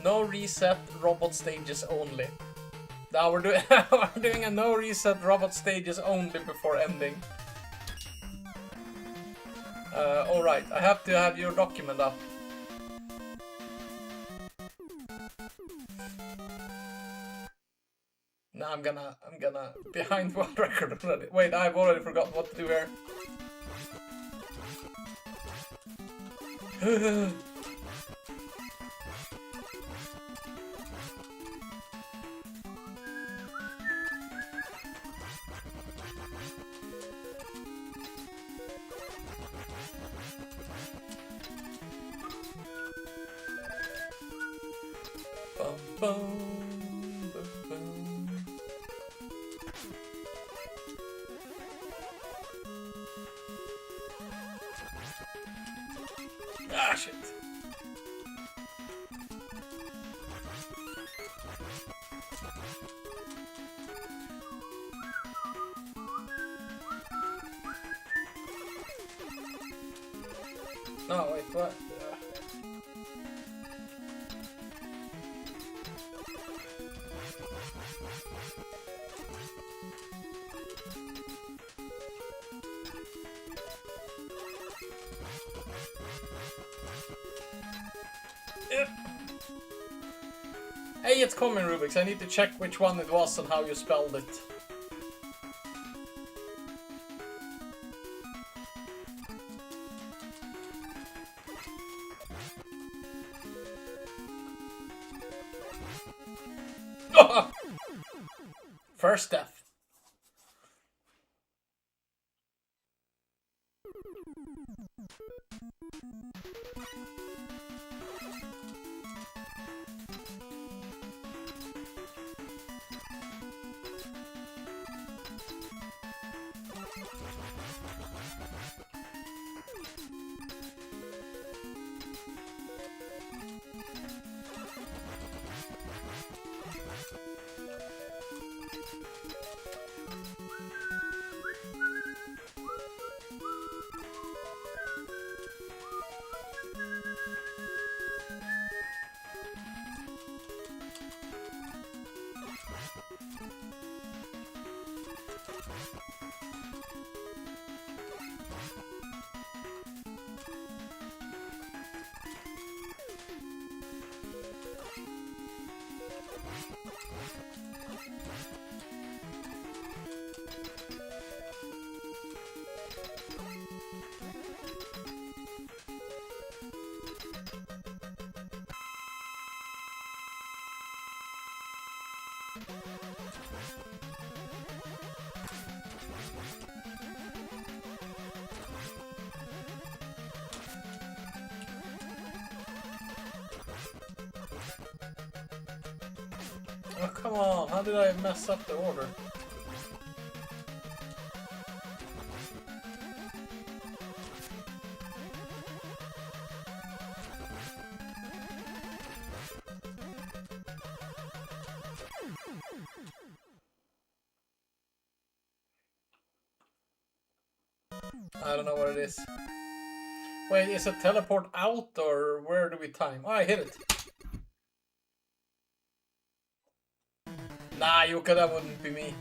No reset, robot stages only. Now we're doing a no reset, robot stages only before ending. Alright, I have to have your document up. Now I'm gonna behind world record already. Wait, I've already forgotten what to do here. Bum, bum, bum, bum. Ah, shit. No, wait, what? Hey, it's coming, Rubik's. I need to check which one it was and how you spelled it. First death. Oh, come on. How did I mess up the order? I don't know what it is. Wait, is it teleport out or where do we time? Oh, I hit it. Nah, Yuka, that wouldn't be me.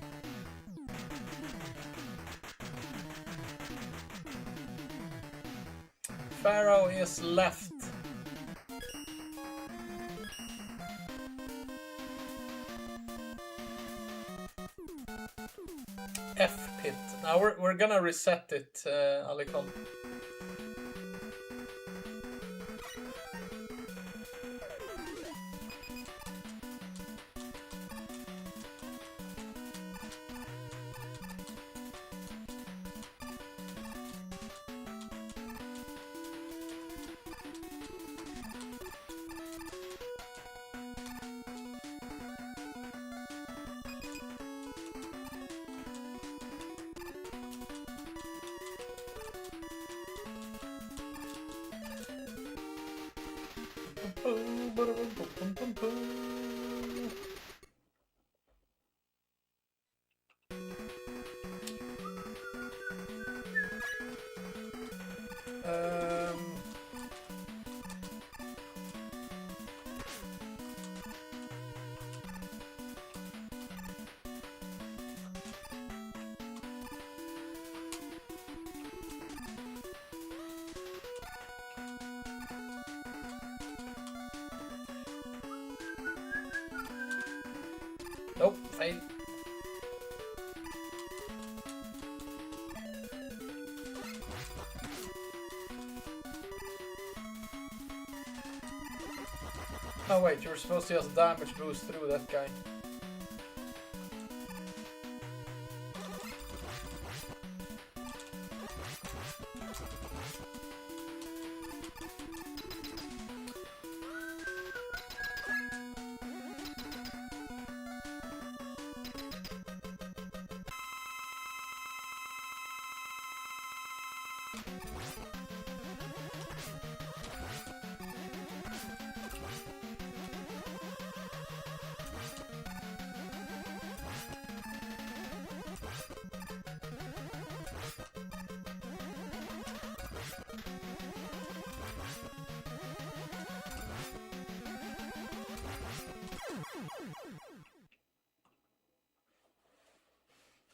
Pharaoh is left. F pit. Now we're gonna reset it, Alikon. Nope, fail. Oh wait, you were supposed to just damage boost through that guy.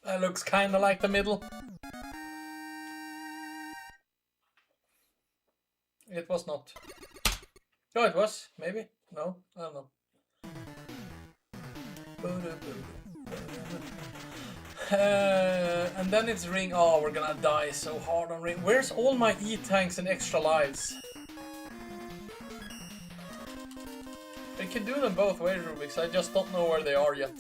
That looks kinda like the middle. It was not. Oh, it was. Maybe. No, I don't know. And then it's ring. Oh, we're gonna die so hard on ring. Where's all my E-tanks and extra lives? can do them both ways, Rubik's. I just don't know where they are yet.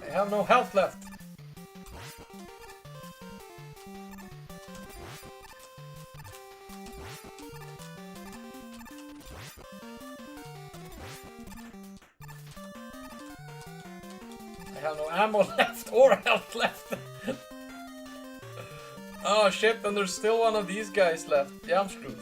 I have no health left. I have no ammo left or health left. Oh shit, and there's still one of these guys left. Yeah, I'm screwed.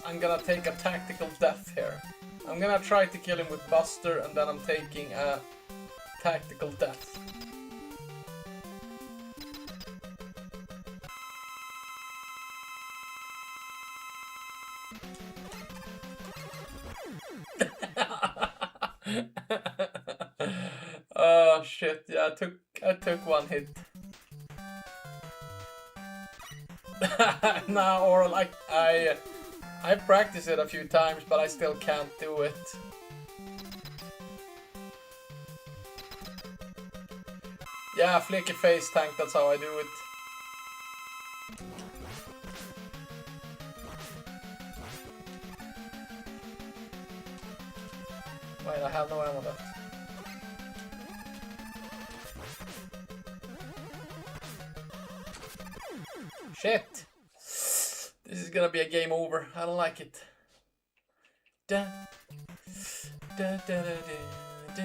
I'm gonna take a tactical death here. I'm gonna try to kill him with Buster, and then I'm taking a tactical death. Oh shit! Yeah, I took one hit. Nah, or like I've practiced it a few times, but I still can't do it. Yeah, flicky face tank, that's how I do it. Wait, I have no ammo left. Shit! This is gonna be a game over. I don't like it. Da, da, da, da, da, da.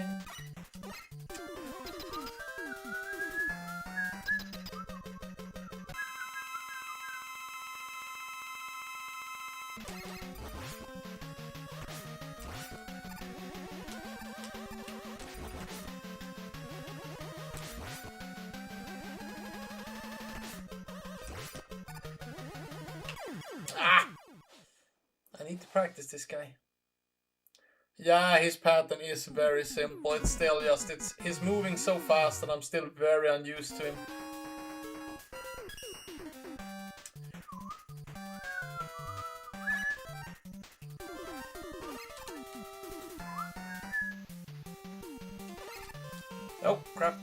I need to practice this guy. Yeah, his pattern is very simple. It's still just, he's moving so fast and I'm still very unused to him. Oh, crap.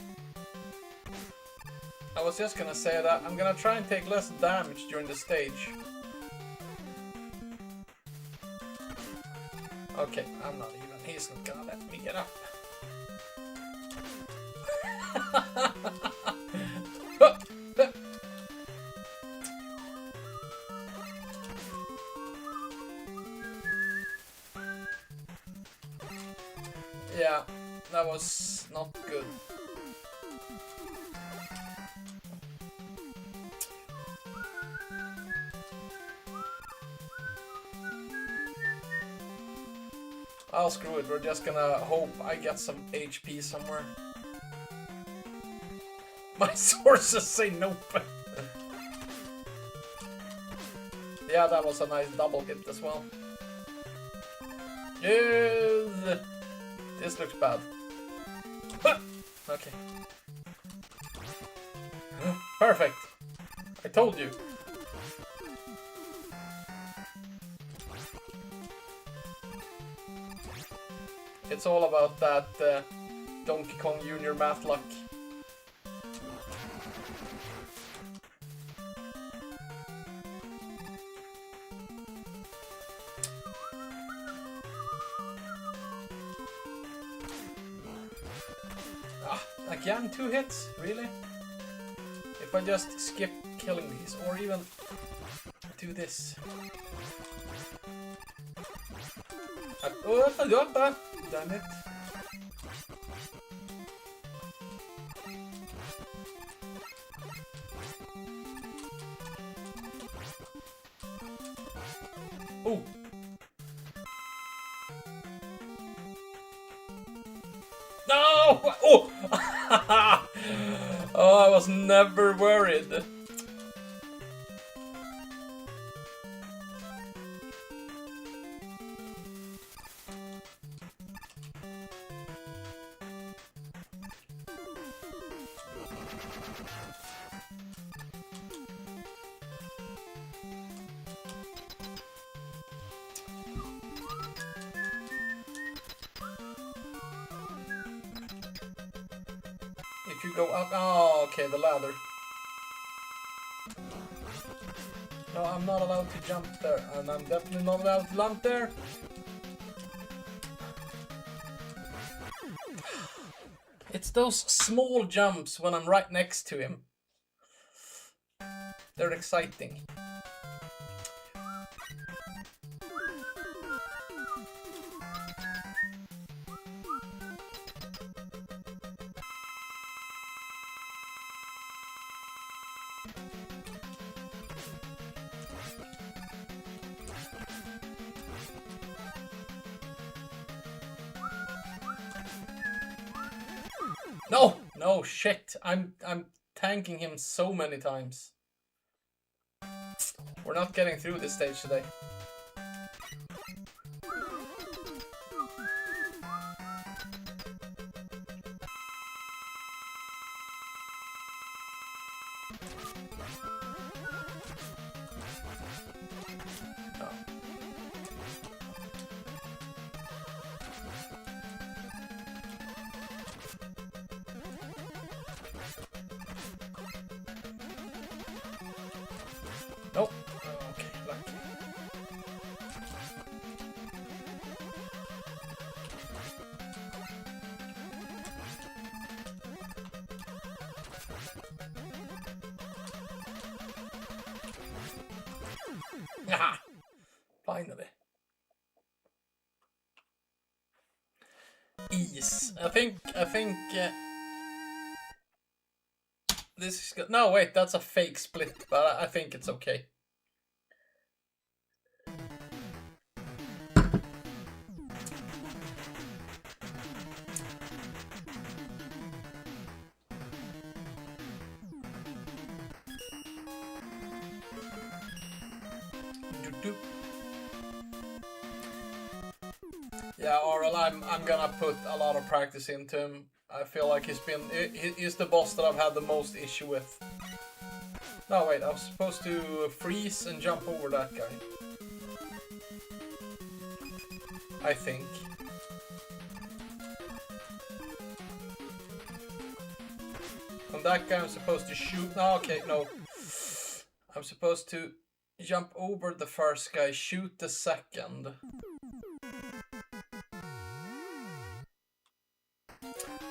I was just gonna say that I'm gonna try and take less damage during the stage. Okay, I'm not even. He's not gonna let me get up. Yeah, that was not good. Oh, screw it, we're just gonna hope I get some HP somewhere. My sources say nope. Yeah, that was a nice double hit as well. Yes. This looks bad. Okay. Perfect. I told you. It's all about that Donkey Kong Jr. math luck. Again, 2 hits? Really? If I just skip killing these, or even do this. Damn it. Oh! No! Oh! Oh, I was never worried. If you go up... Oh, okay, the ladder. No, I'm not allowed to jump there, and I'm definitely not allowed to jump there. It's those small jumps when I'm right next to him. They're exciting. No! No, shit. I'm tanking him so many times. We're not getting through this stage today. Nope. Okay, lucky. Ah, finally. Ease. I think this is good. No, wait, that's a fake split, but I think it's okay. Yeah, Aurel, I'm gonna put a lot of practice into him. I feel like he's the boss that I've had the most issue with. No, wait, I was supposed to freeze and jump over that guy. I think. On that guy I'm supposed to shoot. No, okay, no. I'm supposed to jump over the first guy, shoot the second.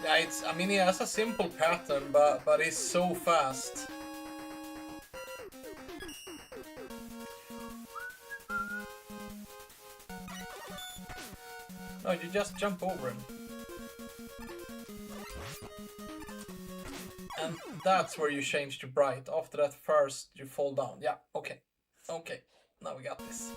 Yeah, I mean, he has a simple pattern, but he's so fast. No, you just jump over him. And that's where you change to bright. After that first, you fall down. Yeah, okay. Okay, now we got this.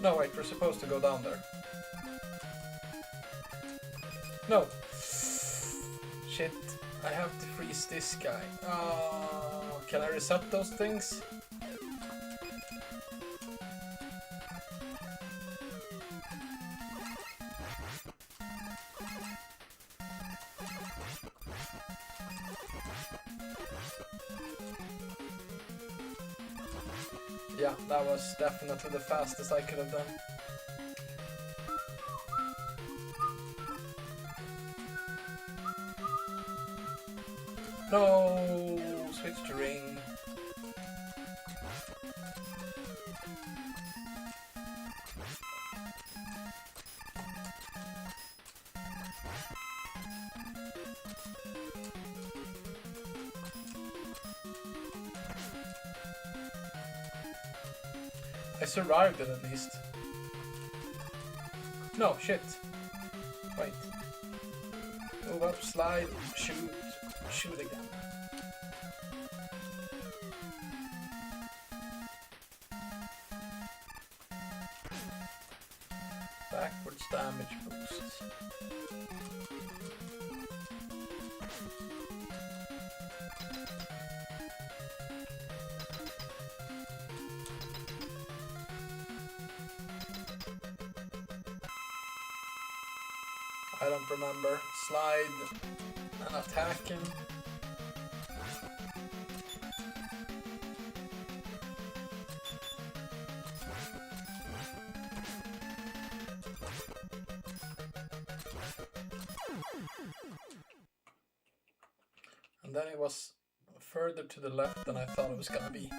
No, wait, we're supposed to go down there. No. Shit, I have to freeze this guy. Can I reset those things? Yeah, that was definitely the fastest I could have done. No, switch to ring. I survived it at least. No, shit. Wait. Move up, slide, shoot, shoot again. Backwards damage boost. I don't remember. Slide and attack him. And then it was further to the left than I thought it was gonna be.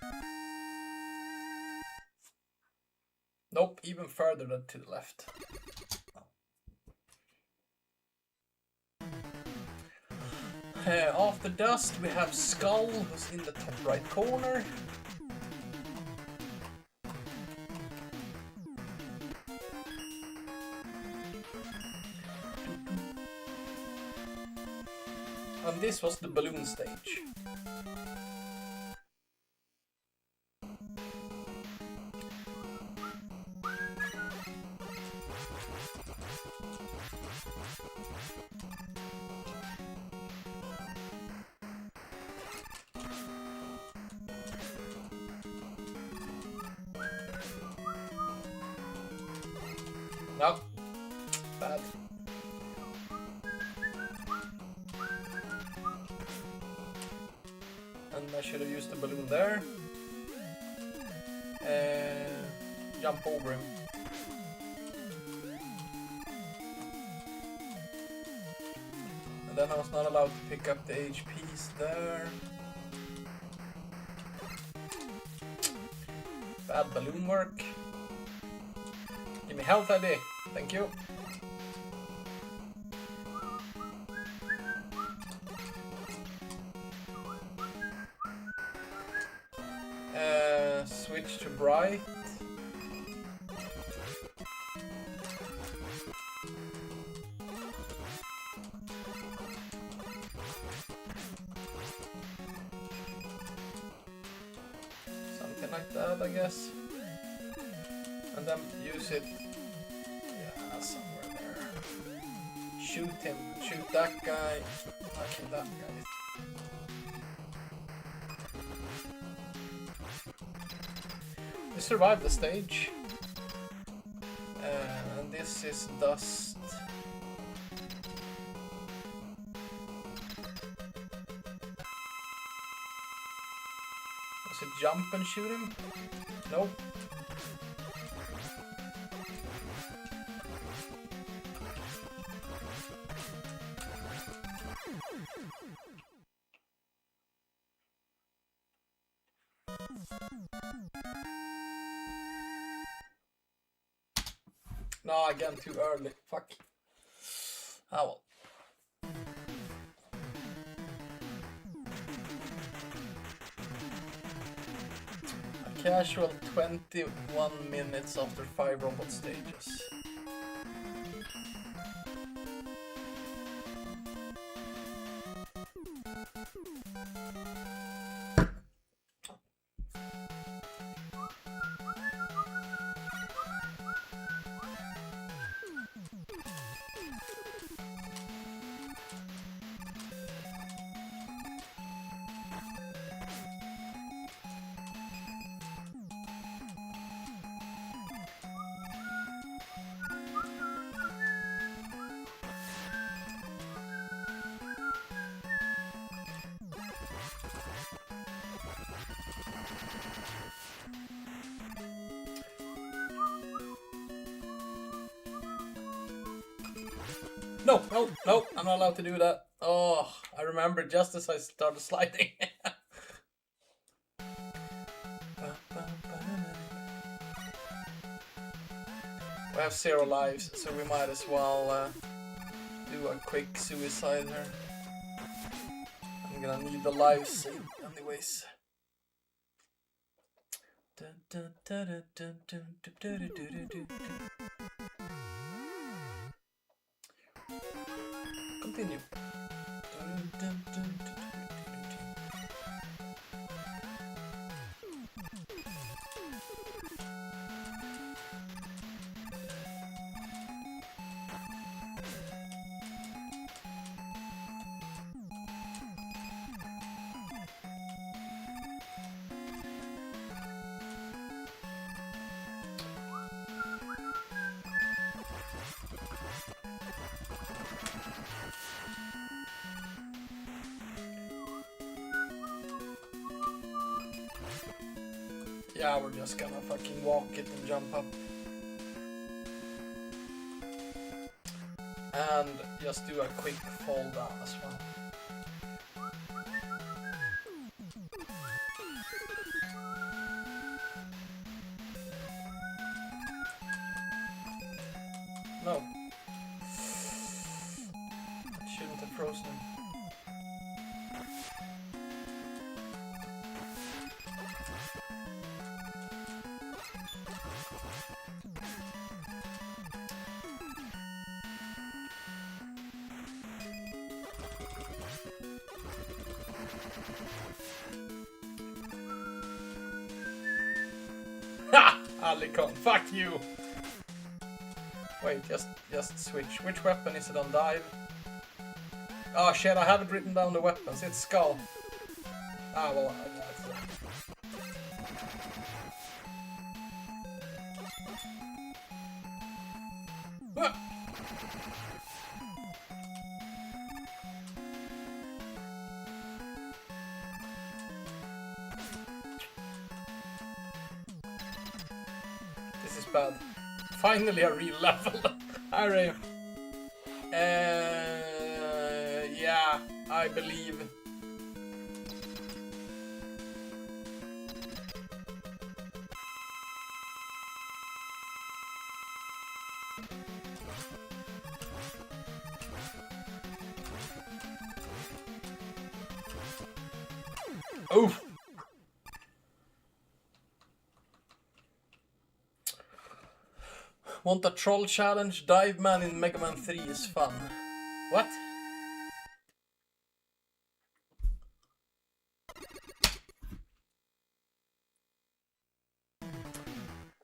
Nope, even further than to the left. After dust, we have Skull, who's in the top right corner. And this was the balloon stage. No. Bad. And I should have used the balloon there. Jump over him. And then I was not allowed to pick up the HPs there. Bad balloon work. Give me health ID. Thank you. Switch to bright. Something like that, I guess. And then use it. Yeah, somewhere there. Shoot him. Shoot that guy. Actually, that guy. We survived the stage. And this is dust. Was it jump and shoot him? Nope. No, again, too early. Fuck. Ah well. A casual 21 minutes after 5 robot stages. No, no, no, I'm not allowed to do that. Oh, I remember just as I started sliding. We have 0 lives, so we might as well do a quick suicide here. I'm gonna need the lives saved anyways. Continue. Yeah, we're just gonna fucking walk it and jump up. And just do a quick fall down as well. No. Shouldn't have frozen him. Ha! Alicon, fuck you! Wait, just switch. Which weapon is it on dive? Oh shit, I haven't written down the weapons. It's skull. Ah, well, yeah, it's Ah! This is bad. Finally a real level. Alright. Yeah, I believe. Oof. Want a troll challenge? Dive Man in Megaman 3 is fun. What?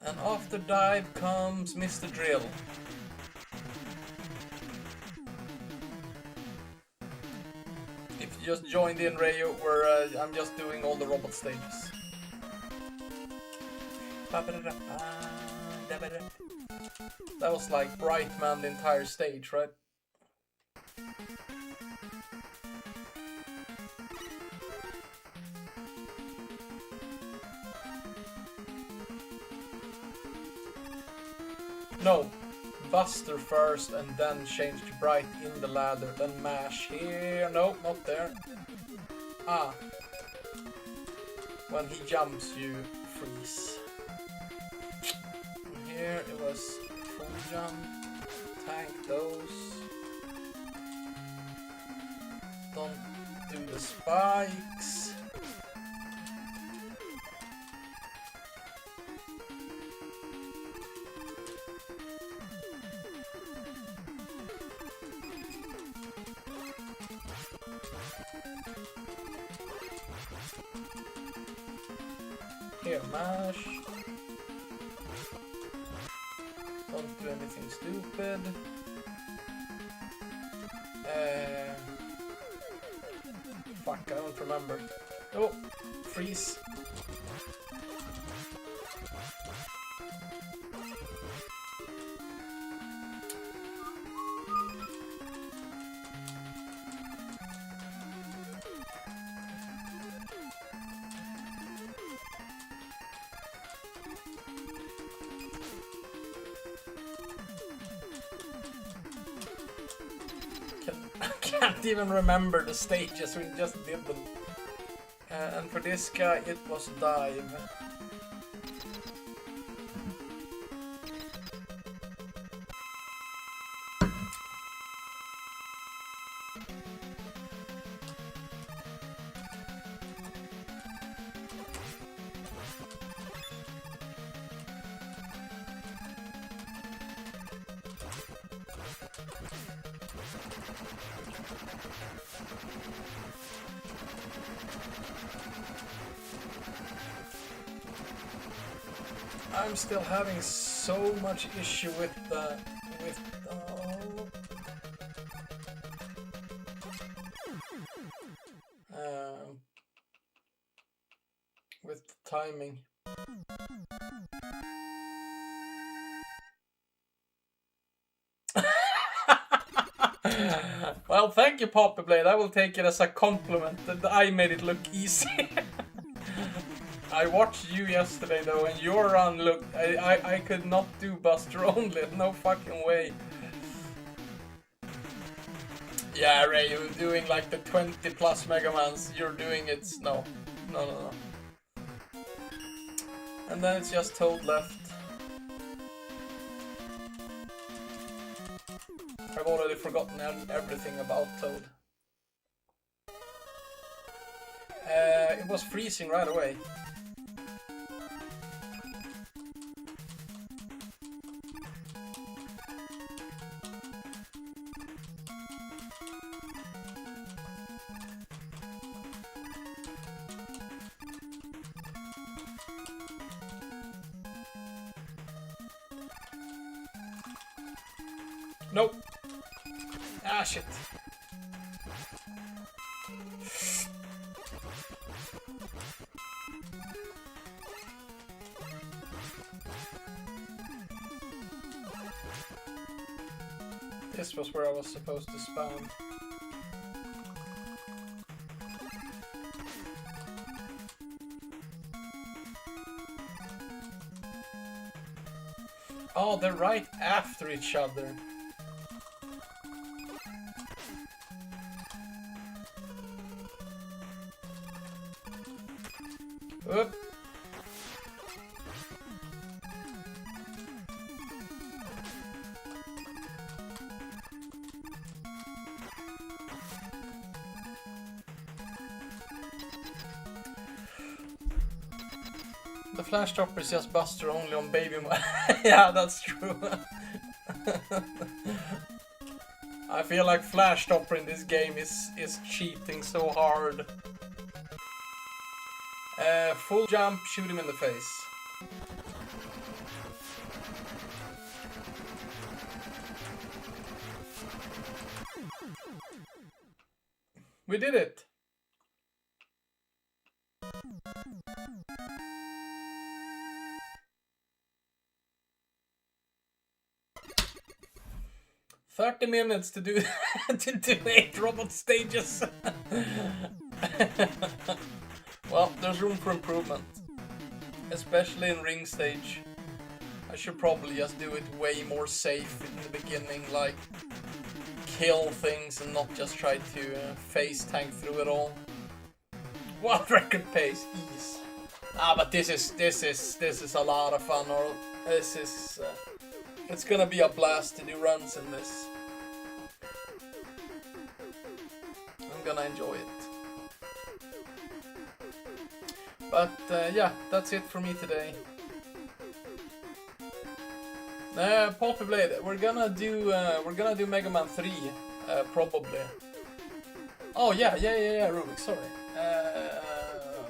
And after dive comes Mr. Drill. If you just joined in, Rayo, where I'm just doing all the robot stages. That was like Brightman the entire stage, right? No, Buster first and then change to Bright in the ladder, then mash here. No, not there. Ah. When he jumps, you freeze. Here it was full jump, tank those. Don't do the spikes. Here, mash. Don't do anything stupid. Fuck, I don't remember. Oh, freeze. can't even remember the stages, we just did them. And for this guy, it was dive. I'm still having so much issue with the with the timing. Well, thank you, Poppy Blade. I will take it as a compliment that I made it look easy. I watched you yesterday though, and your run looked... I could not do Buster only, no fucking way. Yeah, Ray, you're doing like the 20 plus Megamans, you're doing it... No. No. And then it's just Toad left. I've already forgotten everything about Toad. It was freezing right away. Nope. Ah, shit. This was where I was supposed to spawn. Oh, they're right after each other. Oop. The flash dropper is just Buster only on baby mode. Yeah, that's true. I feel like flash dropper in this game is cheating so hard. Full jump, shoot him in the face. We did it! "30 minutes to do to do 8 robot stages." Well, there's room for improvement, especially in ring stage. I should probably just do it way more safe in the beginning, like kill things and not just try to face tank through it all. What record pace? Ease. Ah, but this is a lot of fun. Or this is it's gonna be a blast to do runs in this. I'm gonna enjoy it. But yeah, that's it for me today. Poppy Blade, we're gonna do Megaman 3 probably. Oh yeah, Rubik, sorry.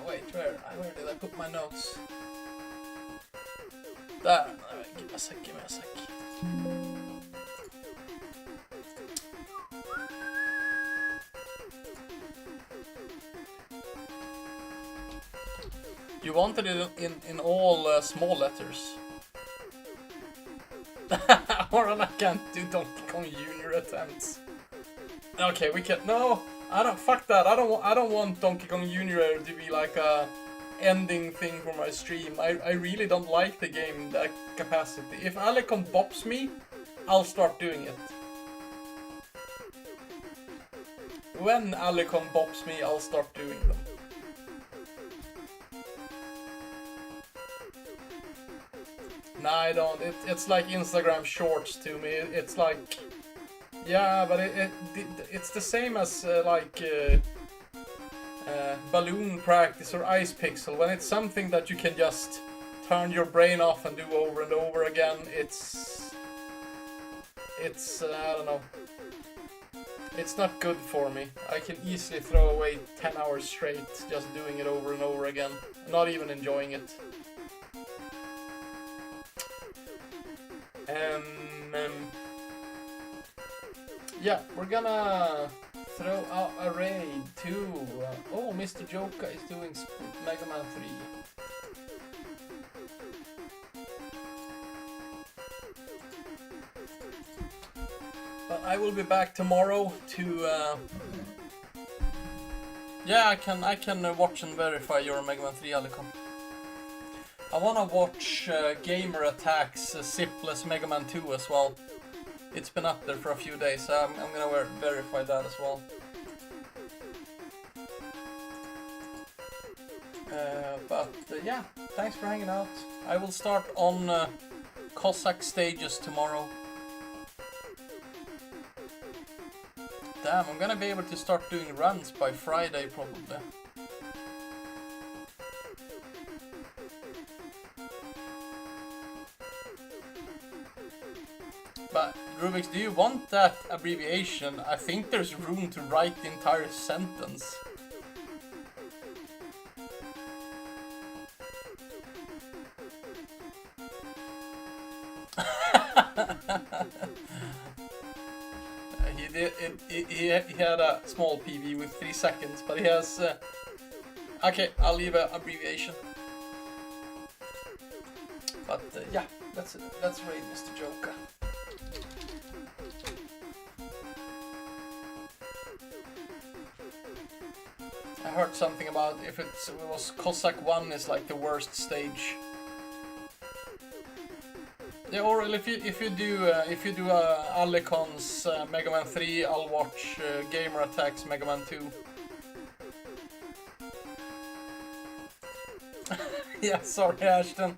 Wait, where did I put my notes? There. Give me a sec. You wanted it in all small letters. Or I can't do Donkey Kong Jr. attempts. Okay, we can. No, I don't. Fuck that. I don't want Donkey Kong Jr. to be like a ending thing for my stream. I really don't like the game in that capacity. If Alecon bops me, I'll start doing it. when Alicon bops me, I'll start doing them. Nah, I don't. It's like Instagram Shorts to me. It's like, yeah, but it's the same as balloon practice or ice pixel. When it's something that you can just turn your brain off and do over and over again, it's I don't know. It's not good for me. I can easily throw away 10 hours straight just doing it over and over again, not even enjoying it. Yeah, we're gonna throw out a raid too. Oh, Mr. Joka is doing Megaman 3. But I will be back tomorrow to. Yeah, I can watch and verify your Megaman 3, Alicon. I wanna watch Gamer Attacks Zipless Megaman 2 as well. It's been up there for a few days, so I'm gonna verify that as well. Yeah, thanks for hanging out. I will start on Cossack stages tomorrow. Damn, I'm gonna be able to start doing runs by Friday probably. But Rubix, do you want that abbreviation? I think there's room to write the entire sentence. He had a small PV with 3 seconds, but he has... okay, I'll leave an abbreviation. But yeah, let's raid Mr. Joka. I heard something about if it was Cossack 1 is like the worst stage. Yeah, or if you do Alicon's Megaman 3, I'll watch Gamer Attacks Megaman 2. Yeah, sorry Ashton.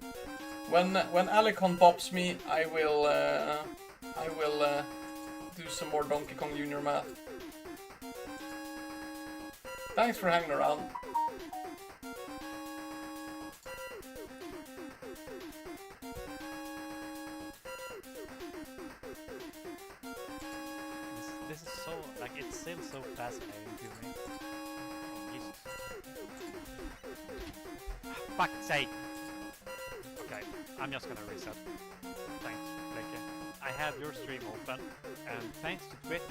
When Alicon bops me, I will do some more Donkey Kong Jr. math. Thanks for hanging around. This is so, like, it's still so fascinating to me. Oh, Jesus. Fuck's sake! Okay, I'm just gonna reset. Thanks, Blake. I have your stream open, and thanks to Twitch,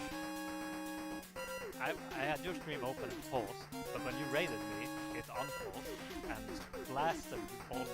I had your stream open and paused, but when you raided me, it unpaused and blasted all the